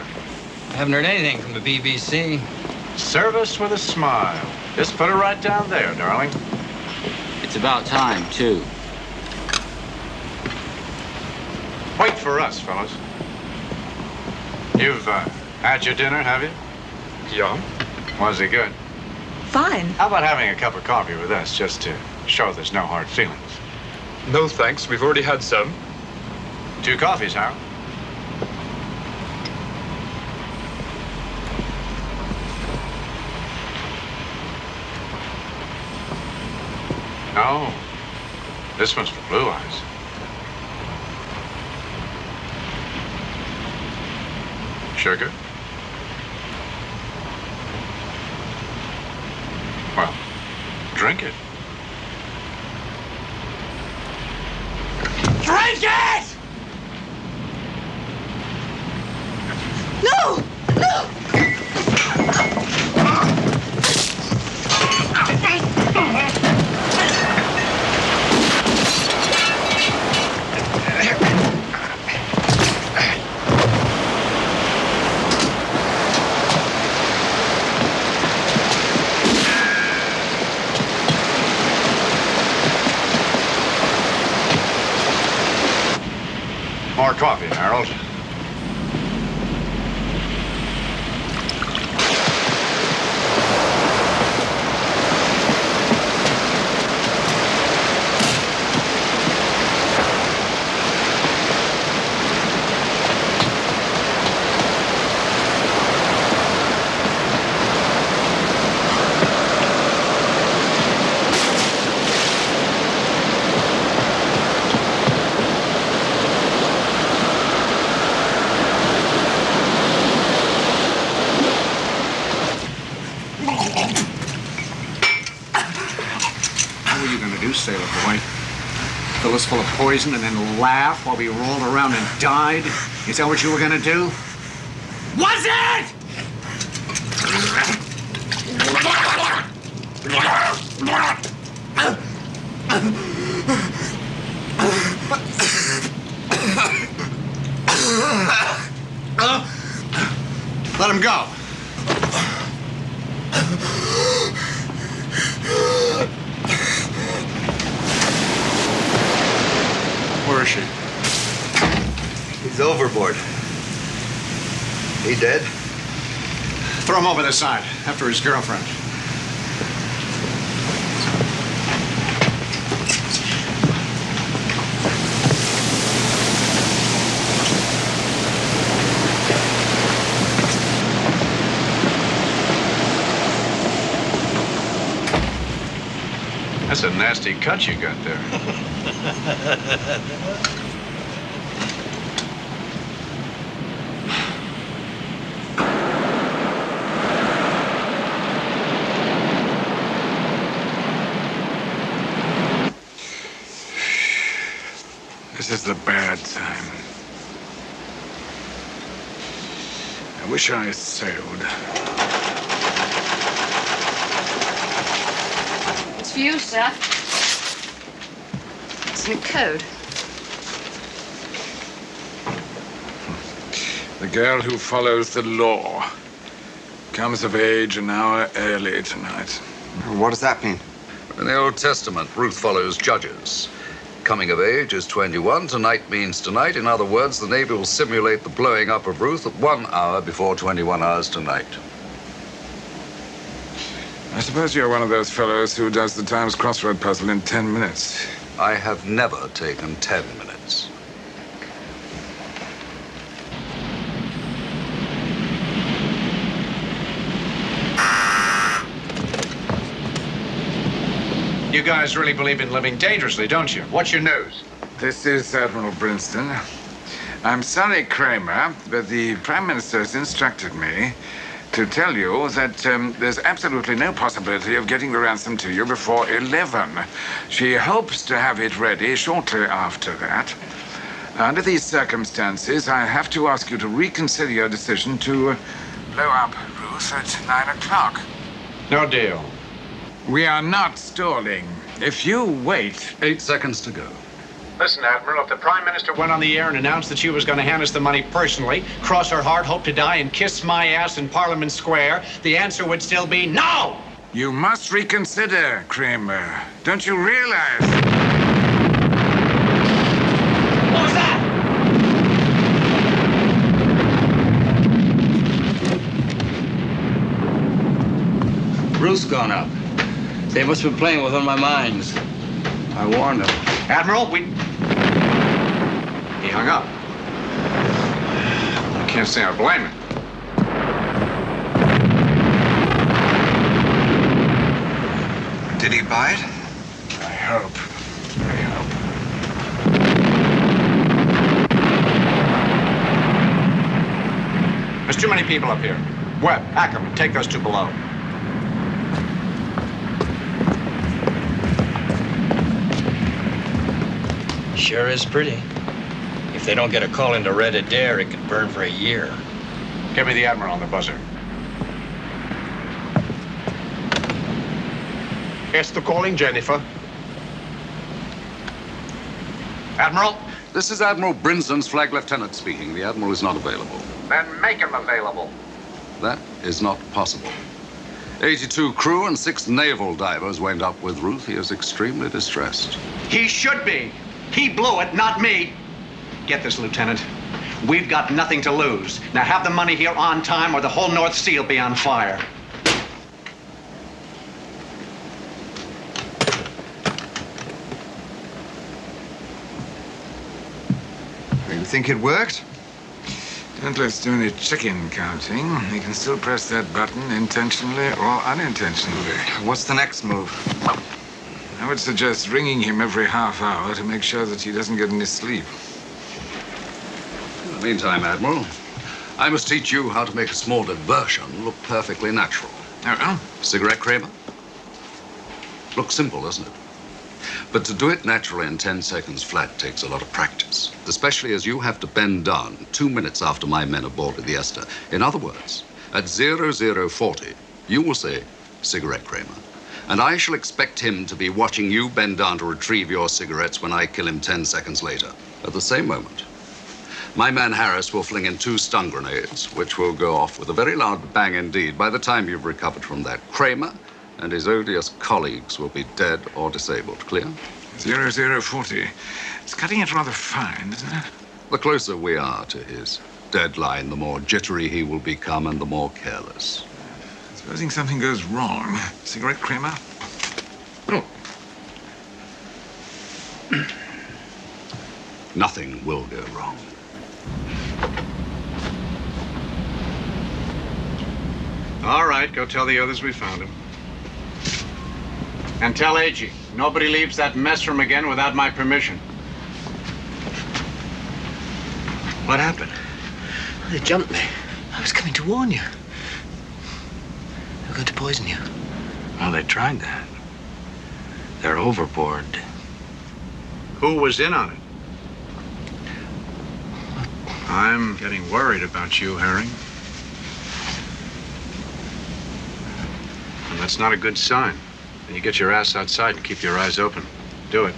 I haven't heard anything from the BBC. Service with a smile. Just put her right down there, darling. It's about time, too. Wait for us, fellas. You've had your dinner, have you? Yeah. Was it good? Fine. How about having a cup of coffee with us, just to show there's no hard feelings? No thanks, we've already had some. 2 coffees, Harold. No, this one's for Blue Eyes. Sugar? Well, drink it. Drink it! No! No! More coffee, Harold. Sailor boy. Fill us full of poison and then laugh while we rolled around and died? Is that what you were gonna do? Was it? Let him go. Where is she? He's overboard. He dead? Throw him over the side, after his girlfriend. That's a nasty cut you got there. is the bad time. I wish I sailed. It's for you, sir. It's in code. The girl who follows the law comes of age an hour early tonight. What does that mean? In the Old Testament, Ruth follows judges. Coming of age is 21. Tonight means tonight. In other words, the Navy will simulate the blowing up of Ruth at 1 hour before 21 hours tonight. I suppose you're one of those fellows who does the Times crossword puzzle in 10 minutes. I have never taken 10 minutes. You guys really believe in living dangerously, don't you? What's your news? This is Admiral Brinston. I'm sorry, Kramer, but the Prime Minister has instructed me to tell you that there's absolutely no possibility of getting the ransom to you before 11. She hopes to have it ready shortly after that. Under these circumstances, I have to ask you to reconsider your decision to blow up Ruth at 9 o'clock. No deal. We are not stalling. If you wait... 8 seconds to go. Listen, Admiral, if the Prime Minister went on the air and announced that she was going to hand us the money personally, cross her heart, hope to die, and kiss my ass in Parliament Square, the answer would still be no! You must reconsider, Kramer. Don't you realize? What was that? Ruth's gone up. They must have been playing with one of my mines. I warned them. Admiral, we... He hung up. I can't say I blame him. Did he buy it? I hope. I hope. There's too many people up here. Webb, Ackerman, take those two below. Sure is pretty. If they don't get a call into Red Adair, it could burn for a year. Give me the Admiral on the buzzer. Esther calling Jennifer. Admiral? This is Admiral Brinsden's flag lieutenant speaking. The Admiral is not available. Then make him available. That is not possible. 82 crew and 6 naval divers went up with Ruth. He is extremely distressed. He should be. He blew it, not me. Get this, Lieutenant. We've got nothing to lose. Now have the money here on time or the whole North Sea will be on fire. You think it worked? Don't let's do any chicken counting. You can still press that button intentionally or unintentionally. What's the next move? I would suggest ringing him every half hour to make sure that he doesn't get any sleep. In the meantime, Admiral, I must teach you how to make a small diversion look perfectly natural. Oh? Cigarette, Kramer? Looks simple, doesn't it? But to do it naturally in 10 seconds flat takes a lot of practice, especially as you have to bend down 2 minutes after my men have boarded the Esther. In other words, at 0040, you will say, cigarette, Kramer. And I shall expect him to be watching you bend down to retrieve your cigarettes when I kill him 10 seconds later. At the same moment, my man Harris will fling in 2 stun grenades, which will go off with a very loud bang indeed. By the time you've recovered from that, Kramer and his odious colleagues will be dead or disabled. Clear? 0040. It's cutting it rather fine, isn't it? The closer we are to his deadline, the more jittery he will become and the more careless. Supposing something goes wrong. Cigarette, Kramer? Oh. Nothing will go wrong. All right, go tell the others we found him. And tell Agee, nobody leaves that mess room again without my permission. What happened? They jumped me. I was coming to warn you. They were going to poison you. Well, they tried that. They're overboard. Who was in on it? I'm getting worried about you, Herring. And that's not a good sign. And you get your ass outside and keep your eyes open. Do it.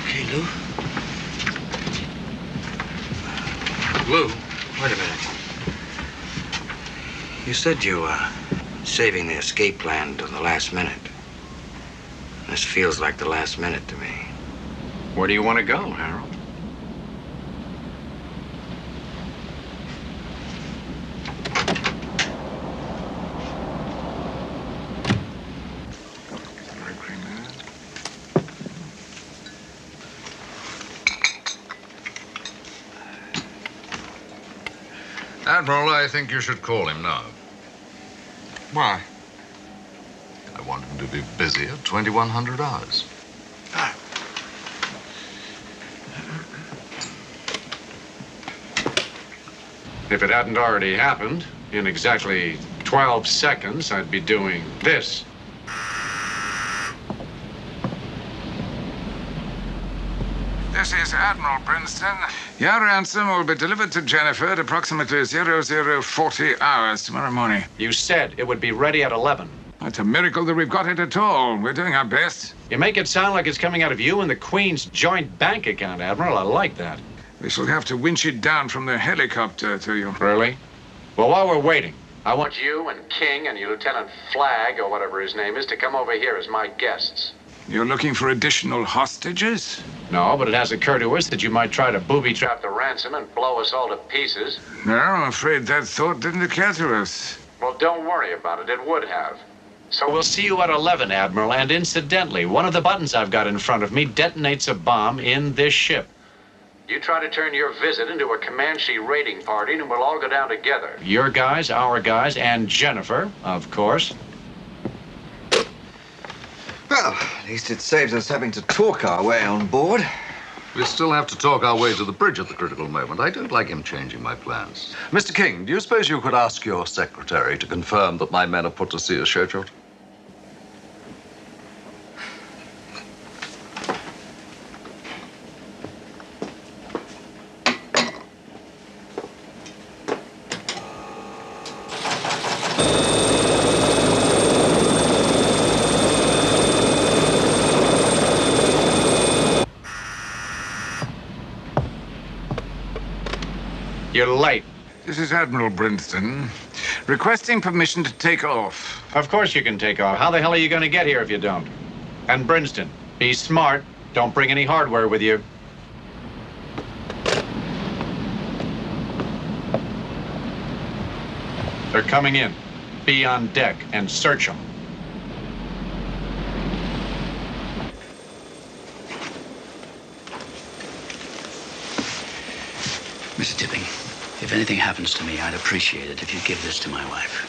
Okay, Lou. Lou, wait a minute. You said you were saving the escape plan to the last minute. This feels like the last minute to me. Where do you want to go, Harold? Admiral, I think you should call him now. Why? I want him to be busy at 2100 hours. If it hadn't already happened, in exactly 12 seconds, I'd be doing this. This is Admiral Princeton. Your ransom will be delivered to Jennifer at approximately 0040 hours tomorrow morning. You said it would be ready at 11. It's a miracle that we've got it at all. We're doing our best. You make it sound like it's coming out of you and the Queen's joint bank account, Admiral. I like that. We shall have to winch it down from the helicopter to you. Really? Well, while we're waiting, I want you and King and your Lieutenant Flagg, or whatever his name is, to come over here as my guests. You're looking for additional hostages? No, but it has occurred to us that you might try to booby-trap the ransom and blow us all to pieces. No, I'm afraid that thought didn't occur to us. Well, don't worry about it. It would have. So we'll see you at 11, Admiral. And incidentally, one of the buttons I've got in front of me detonates a bomb in this ship. You try to turn your visit into a Comanche raiding party, and we'll all go down together. Your guys, our guys, and Jennifer, of course. Well, at least it saves us having to talk our way on board. We still have to talk our way to the bridge at the critical moment. I don't like him changing my plans. Mr. King, do you suppose you could ask your secretary to confirm that my men are put to sea as scheduled? You're late. This is Admiral Princeton, requesting permission to take off. Of course you can take off. How the hell are you going to get here if you don't? And Princeton, be smart. Don't bring any hardware with you. They're coming in. Be on deck and search them. Mr. Tipping, if anything happens to me, I'd appreciate it if you'd give this to my wife.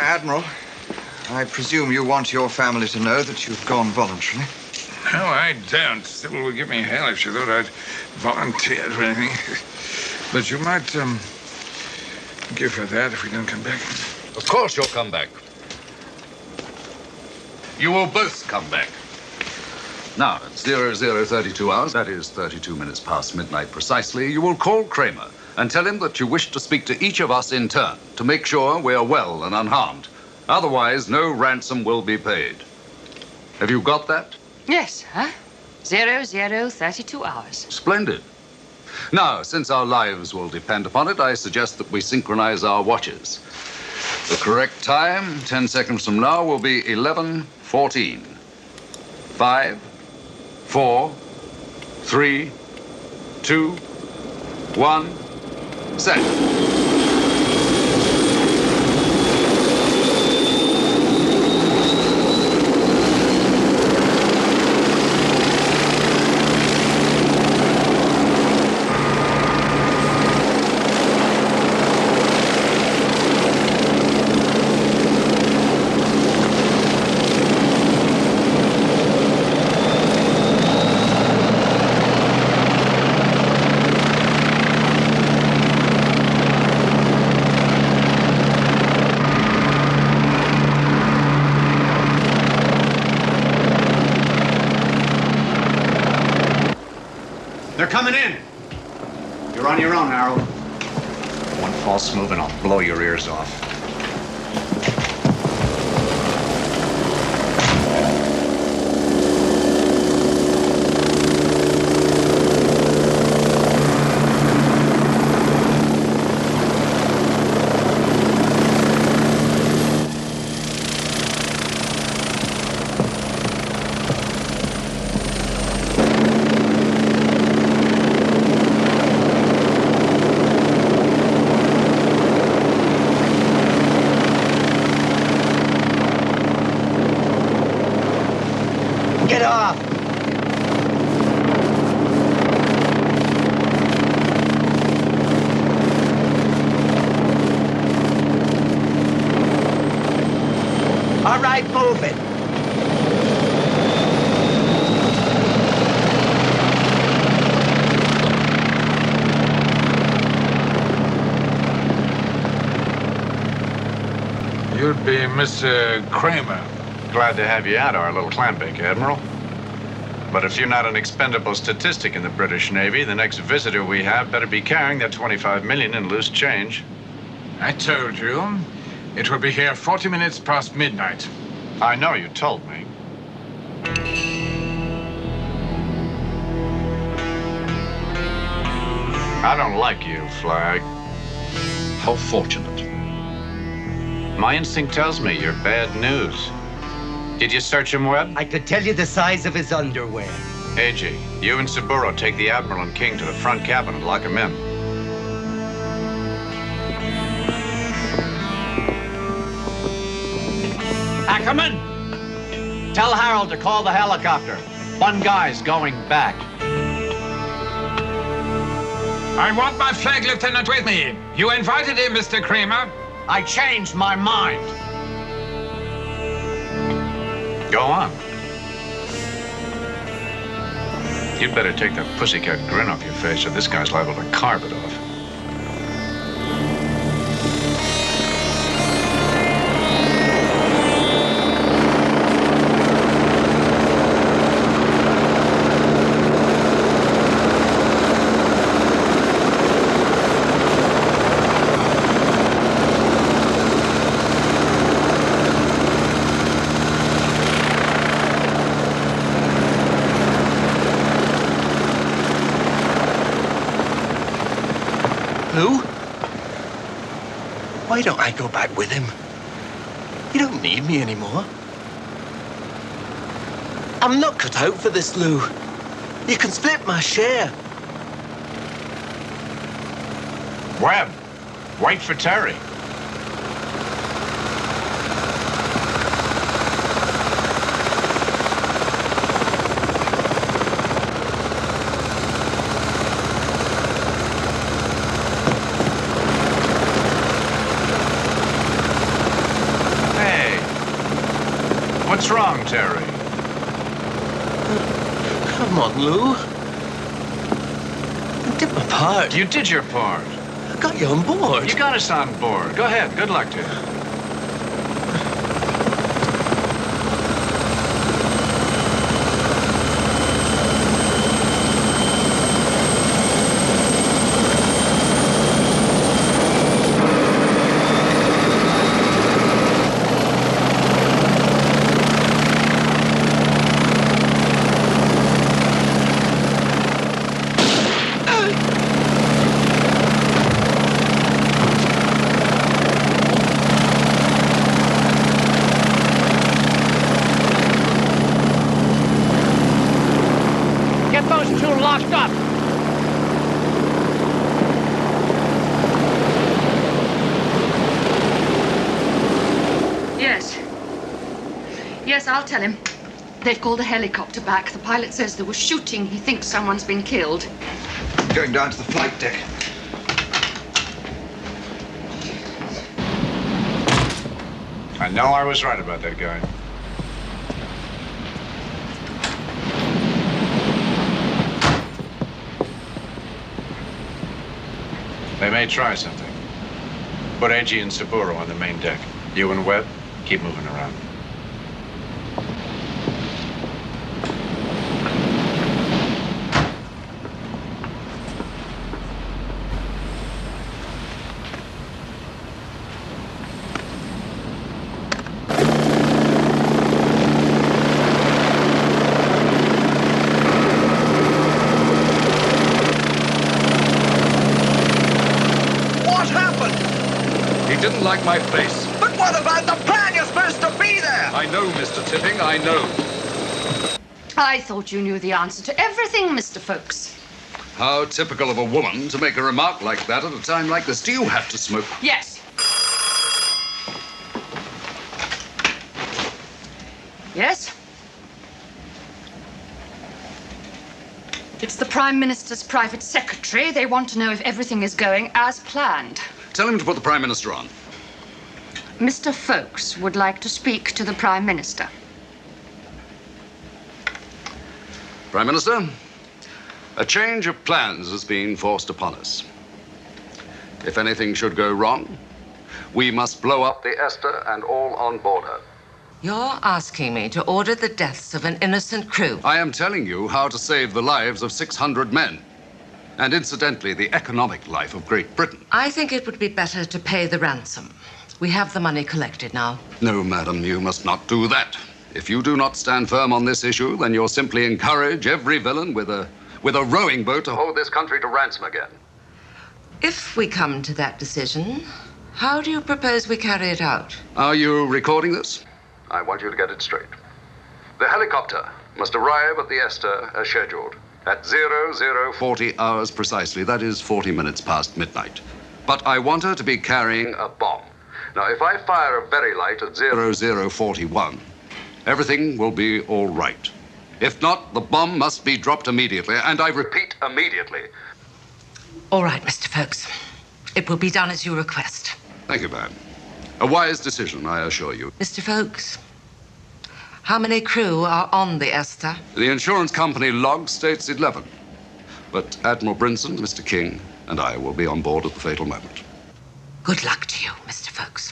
Admiral, I presume you want your family to know that you've gone voluntarily. No, I don't. Sybil would give me hell if she thought I'd volunteered for anything. But you might, give her that if we don't come back. Of course you'll come back. You will both come back. Now, at 0032 hours, that is 32 minutes past midnight precisely, you will call Kramer and tell him that you wish to speak to each of us in turn to make sure we are well and unharmed. Otherwise, no ransom will be paid. Have you got that? Yes, sir. 0032 hours. Splendid. Now, since our lives will depend upon it, I suggest that we synchronize our watches. The correct time, 10 seconds from now, will be 11:14. 5, 4, 3, 2, 1, set. You're on your own, Harold. One false move and I'll blow your ears off. Get off! All right, move it. You'd be Mr. Kramer. Glad to have you at our little clam bake, Admiral. But if you're not an expendable statistic in the British Navy, the next visitor we have better be carrying that 25 million in loose change. I told you. It will be here 40 minutes past midnight. I know you told me. I don't like you, Flag. How fortunate. My instinct tells me you're bad news. Did you search him, Webb? I could tell you the size of his underwear. AG, you and Saburo take the Admiral and King to the front cabin and lock him in. Ackerman! Tell Harold to call the helicopter. One guy's going back. I want my flag lieutenant with me. You invited him, Mr. Kramer. I changed my mind. Go on. You'd better take that pussycat grin off your face or this guy's liable to carve it off. Lou? Why don't I go back with him? You don't need me anymore. I'm not cut out for this, Lou. You can split my share. Webb, wait for Terry. What's wrong, Terry? Come on, Lou. I did my part. You did your part. I got you on board. You got us on board. Go ahead. Good luck to you. Locked up. Yes. Yes, I'll tell him. They've called a helicopter back. The pilot says there was shooting. He thinks someone's been killed. Going down to the flight deck. I know I was right about that guy. They may try something. Put AG and Saburo on the main deck. You and Webb, keep moving around. didn't like my face. But what about the plan? You're supposed to be there! I know, Mr. Tipping, I know. I thought you knew the answer to everything, Mr. Folks. How typical of a woman to make a remark like that at a time like this. Do you have to smoke? Yes. Yes? It's the Prime Minister's private secretary. They want to know if everything is going as planned. Tell him to put the Prime Minister on. Mr. Folks would like to speak to the Prime Minister. Prime Minister, a change of plans has been forced upon us. If anything should go wrong, we must blow up the Esther and all on board her. You're asking me to order the deaths of an innocent crew. I am telling you how to save the lives of 600 men. And incidentally, the economic life of Great Britain. I think it would be better to pay the ransom. We have the money collected now. No, madam, you must not do that. If you do not stand firm on this issue, then you'll simply encourage every villain with a rowing boat to hold this country to ransom again. If we come to that decision, how do you propose we carry it out? Are you recording this? I want you to get it straight. The helicopter must arrive at the Esther as scheduled at 0040 hours precisely. That is 40 minutes past midnight. But I want her to be carrying a bomb. Now, if I fire a very light at 0041, everything will be all right. If not, the bomb must be dropped immediately, and I repeat, immediately. All right, Mr. Folks. It will be done as you request. Thank you, ma'am. A wise decision, I assure you. Mr. Folks, how many crew are on the Esther? The insurance company log states 11. But Admiral Brinson, Mr. King, and I will be on board at the fatal moment. Good luck to you, Mr. Folks.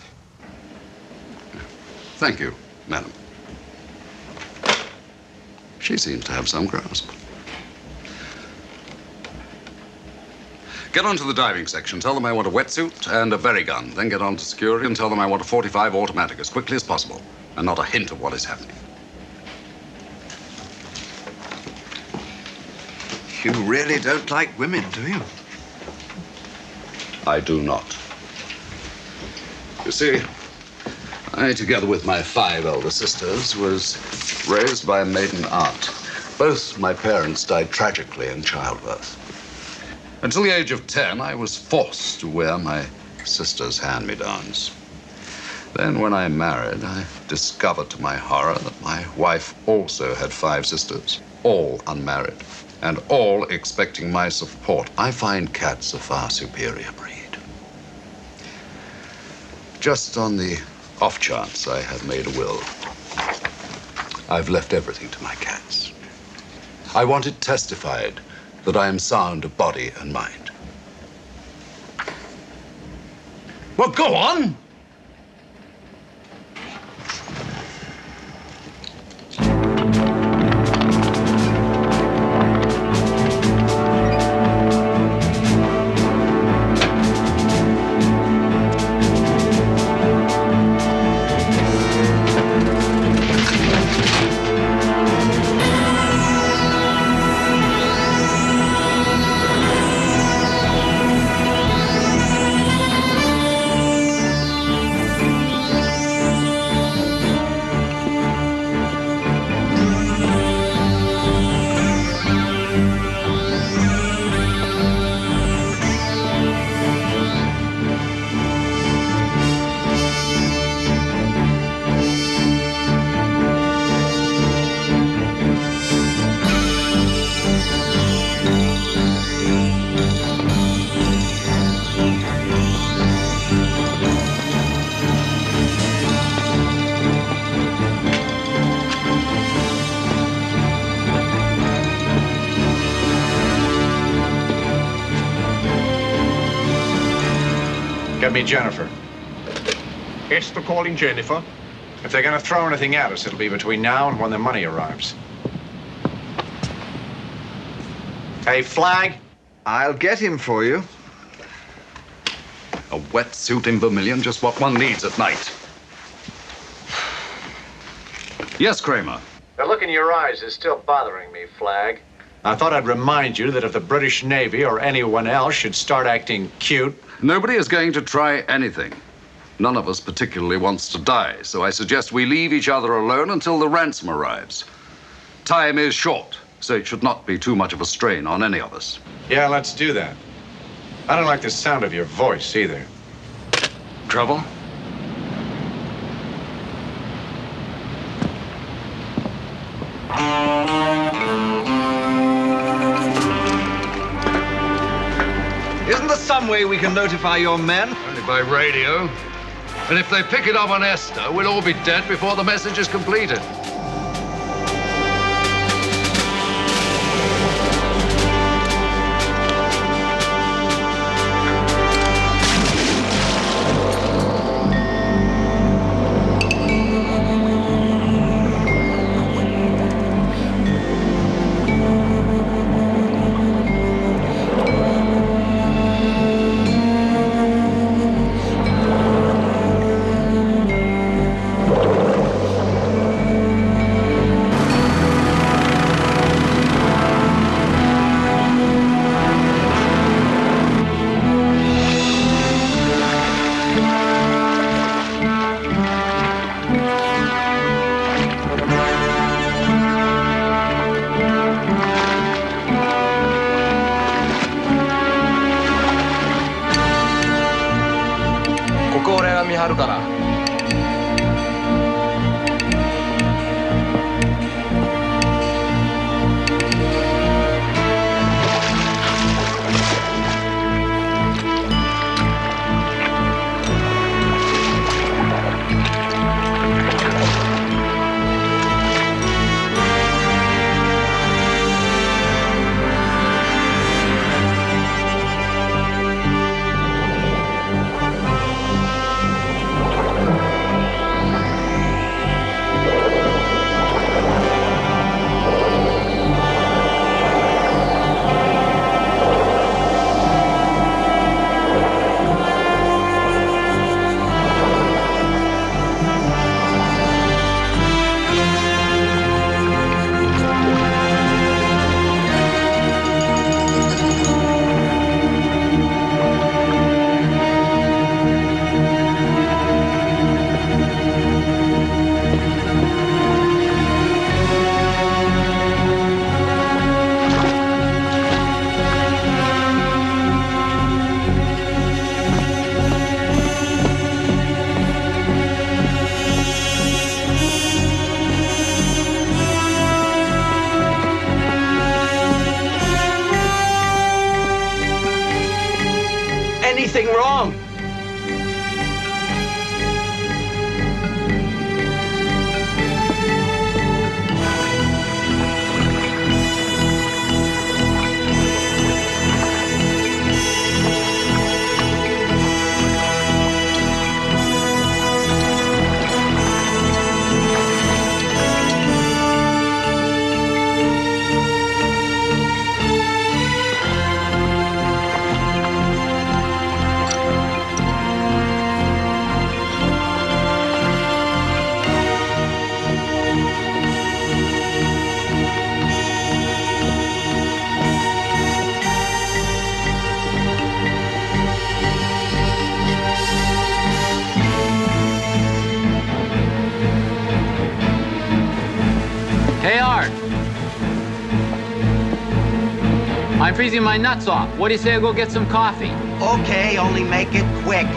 Thank you, madam. She seems to have some grasp. Get onto the diving section. Tell them I want a wetsuit and a berry gun. Then get on to security and tell them I want a .45 automatic as quickly as possible. And not a hint of what is happening. You really don't like women, do you? I do not. You see, I, together with my 5 elder sisters, was raised by a maiden aunt. Both my parents died tragically in childbirth. Until the age of 10, I was forced to wear my sister's hand-me-downs. Then, when I married, I discovered to my horror that my wife also had 5 sisters, all unmarried, and all expecting my support. I find cats a far superior breed. Just on the off chance I have made a will, I've left everything to my cats. I want it testified that I am sound of body and mind. Well, go on! Get me Jennifer. Esther calling Jennifer. If they're going to throw anything at us, it'll be between now and when the money arrives. Hey, Flag. I'll get him for you. A wetsuit in vermilion, just what one needs at night. Yes, Kramer. The look in your eyes is still bothering me, Flag. I thought I'd remind you that if the British Navy or anyone else should start acting cute... Nobody is going to try anything. None of us particularly wants to die, so I suggest we leave each other alone until the ransom arrives. Time is short, so it should not be too much of a strain on any of us. Yeah, let's do that. I don't like the sound of your voice either. Trouble? Isn't there some way we can notify your men? Only by radio. And if they pick it up on Esther, we'll all be dead before the message is completed. Anything wrong? Hey, Art. I'm freezing my nuts off. What do you say I go get some coffee? Okay, only make it quick.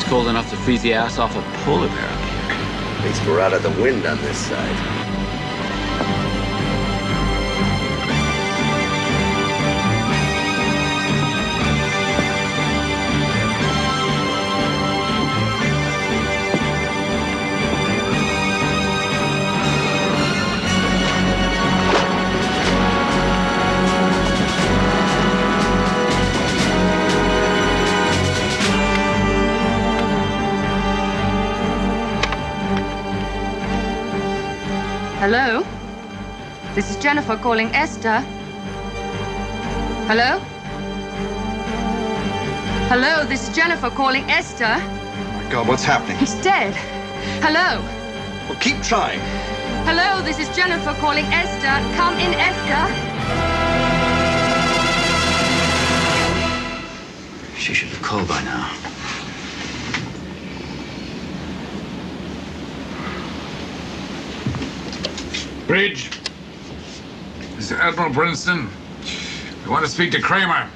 cold enough to freeze the ass off a polar bear up here. At least we're out of the wind on this side. Hello? This is Jennifer calling Esther. Hello? Hello, this is Jennifer calling Esther. Oh my God, what's happening? He's dead. Hello? Well, keep trying. Hello, this is Jennifer calling Esther. Come in, Esther. She should have called by now. Bridge. This is Admiral Brinston. We want to speak to Kramer.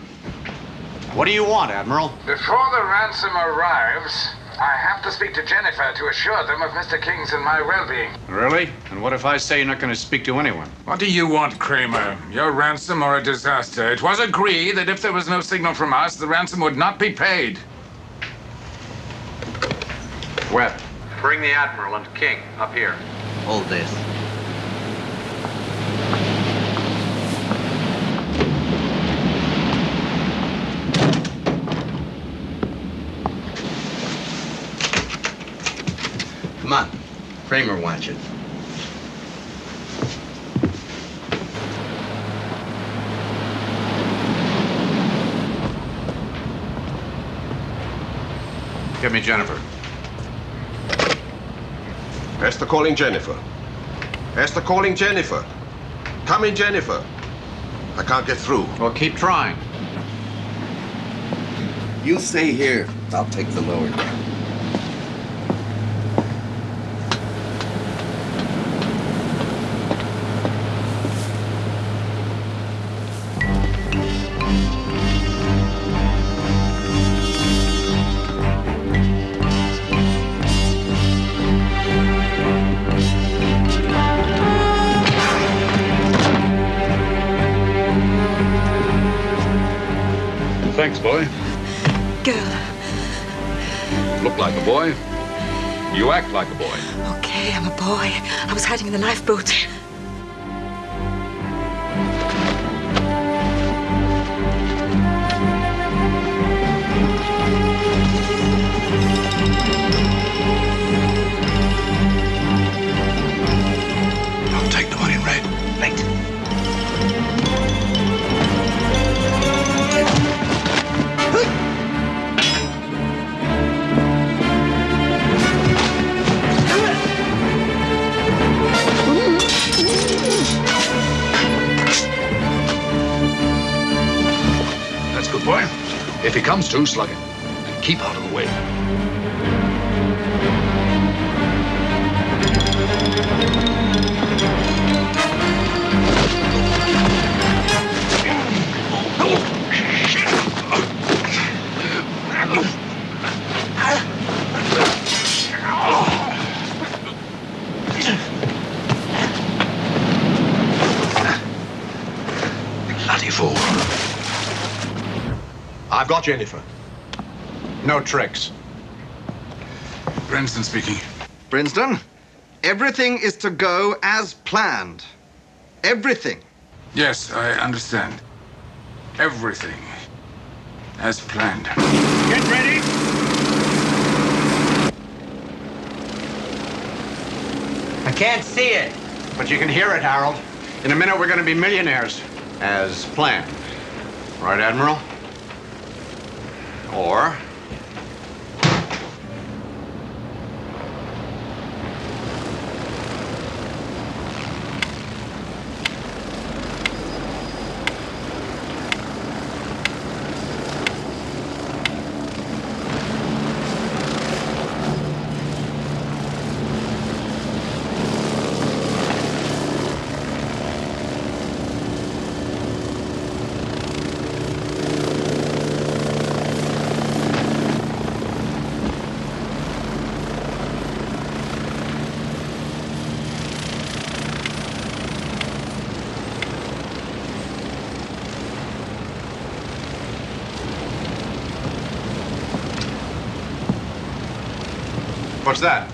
What do you want, Admiral? Before the ransom arrives, I have to speak to Jennifer to assure them of Mr. King's and my well-being. Really? And what if I say you're not going to speak to anyone? What do you want, Kramer? Your ransom or a disaster? It was agreed that if there was no signal from us, the ransom would not be paid. Webb, bring the Admiral and King up here. Hold this. Come on. Kramer wants you. Give me Jennifer. Esther calling Jennifer. Esther calling Jennifer. Come in, Jennifer. I can't get through. Well, keep trying. You stay here. I'll take the lower deck. Thanks, boy. Girl. Look like a boy. You act like a boy. Okay, I'm a boy. I was hiding in the lifeboat. I'll take the one in red. Right. That's good, boy. If he comes to, slug him. And keep out of the way. Bloody fool. I've got Jennifer. No tricks. Brinston speaking. Brinston, everything is to go as planned. Everything. Yes, I understand. Everything as planned. Get ready. I can't see it. But you can hear it, Harold. In a minute, we're going to be millionaires. As planned. Right, Admiral? Or... What's that?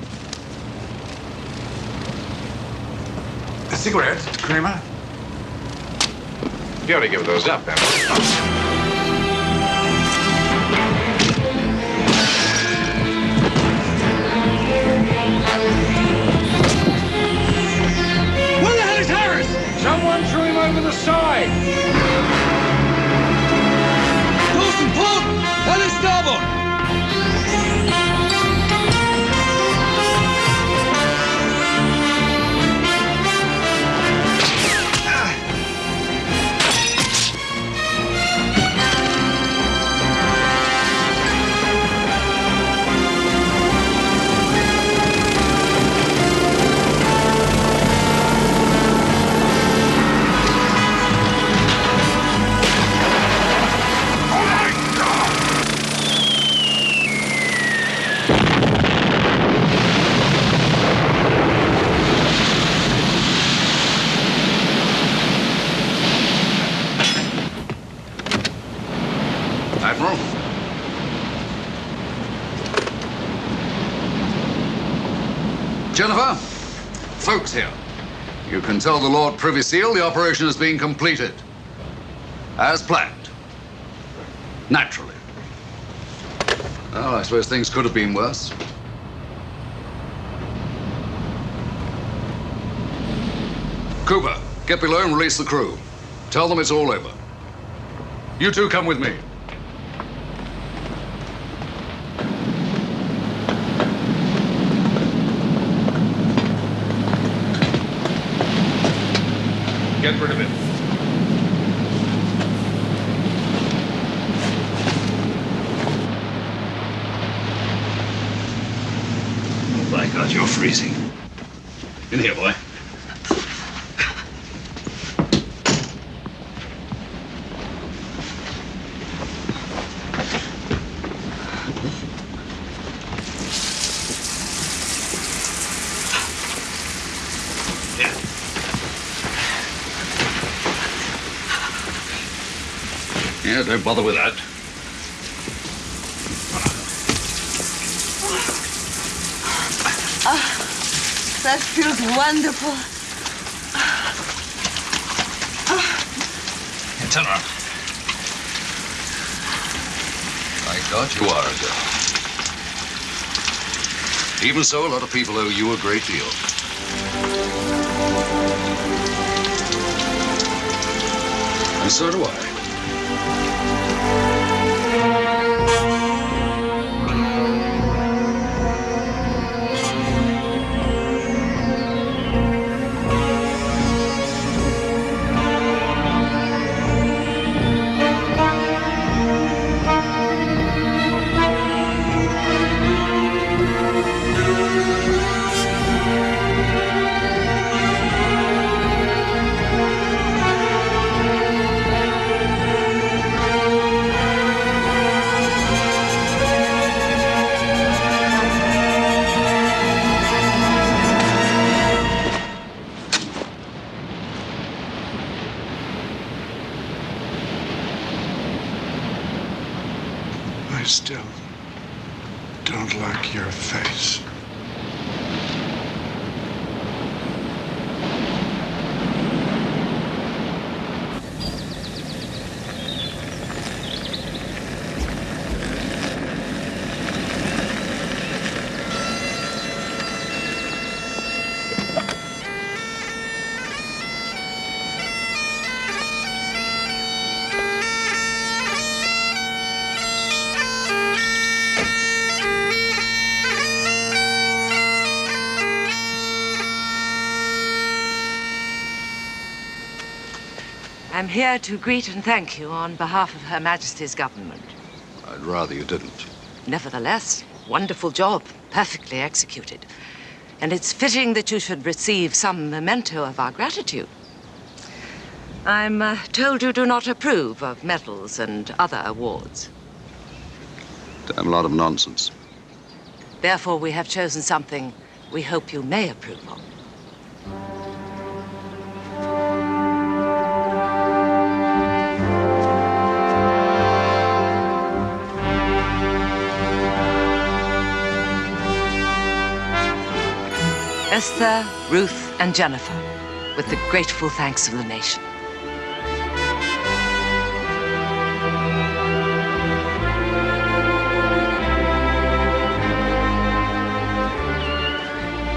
A cigarette, Kramer? You ought to give those up, Admiral. Where the hell is Harris? Someone threw him over the side. Dawson, port! Hell is starboard! Admiral? Jennifer? Folks here. You can tell the Lord Privy Seal the operation has been completed. As planned. Naturally. Well, I suppose things could have been worse. Cooper, get below and release the crew. Tell them it's all over. You two come with me. Get rid of it. Oh, by God, you're freezing. In here, boy. Yeah, don't bother with that. That feels wonderful. Here, turn around. My God, you are a girl. Even so, a lot of people owe you a great deal. And so do I. I still don't like your face. I'm here to greet and thank you on behalf of Her Majesty's government. I'd rather you didn't. Nevertheless, wonderful job, perfectly executed. And it's fitting that you should receive some memento of our gratitude. I'm told you do not approve of medals and other awards. Damn lot of nonsense. Therefore, we have chosen something we hope you may approve of. Esther, Ruth, and Jennifer, with the grateful thanks of the nation.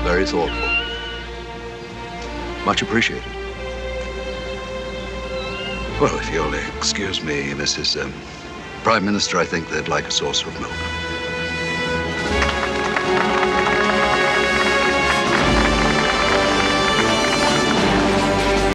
Very thoughtful. Much appreciated. Well, if you'll excuse me, Mrs. Prime Minister, I think they'd like a saucer of milk.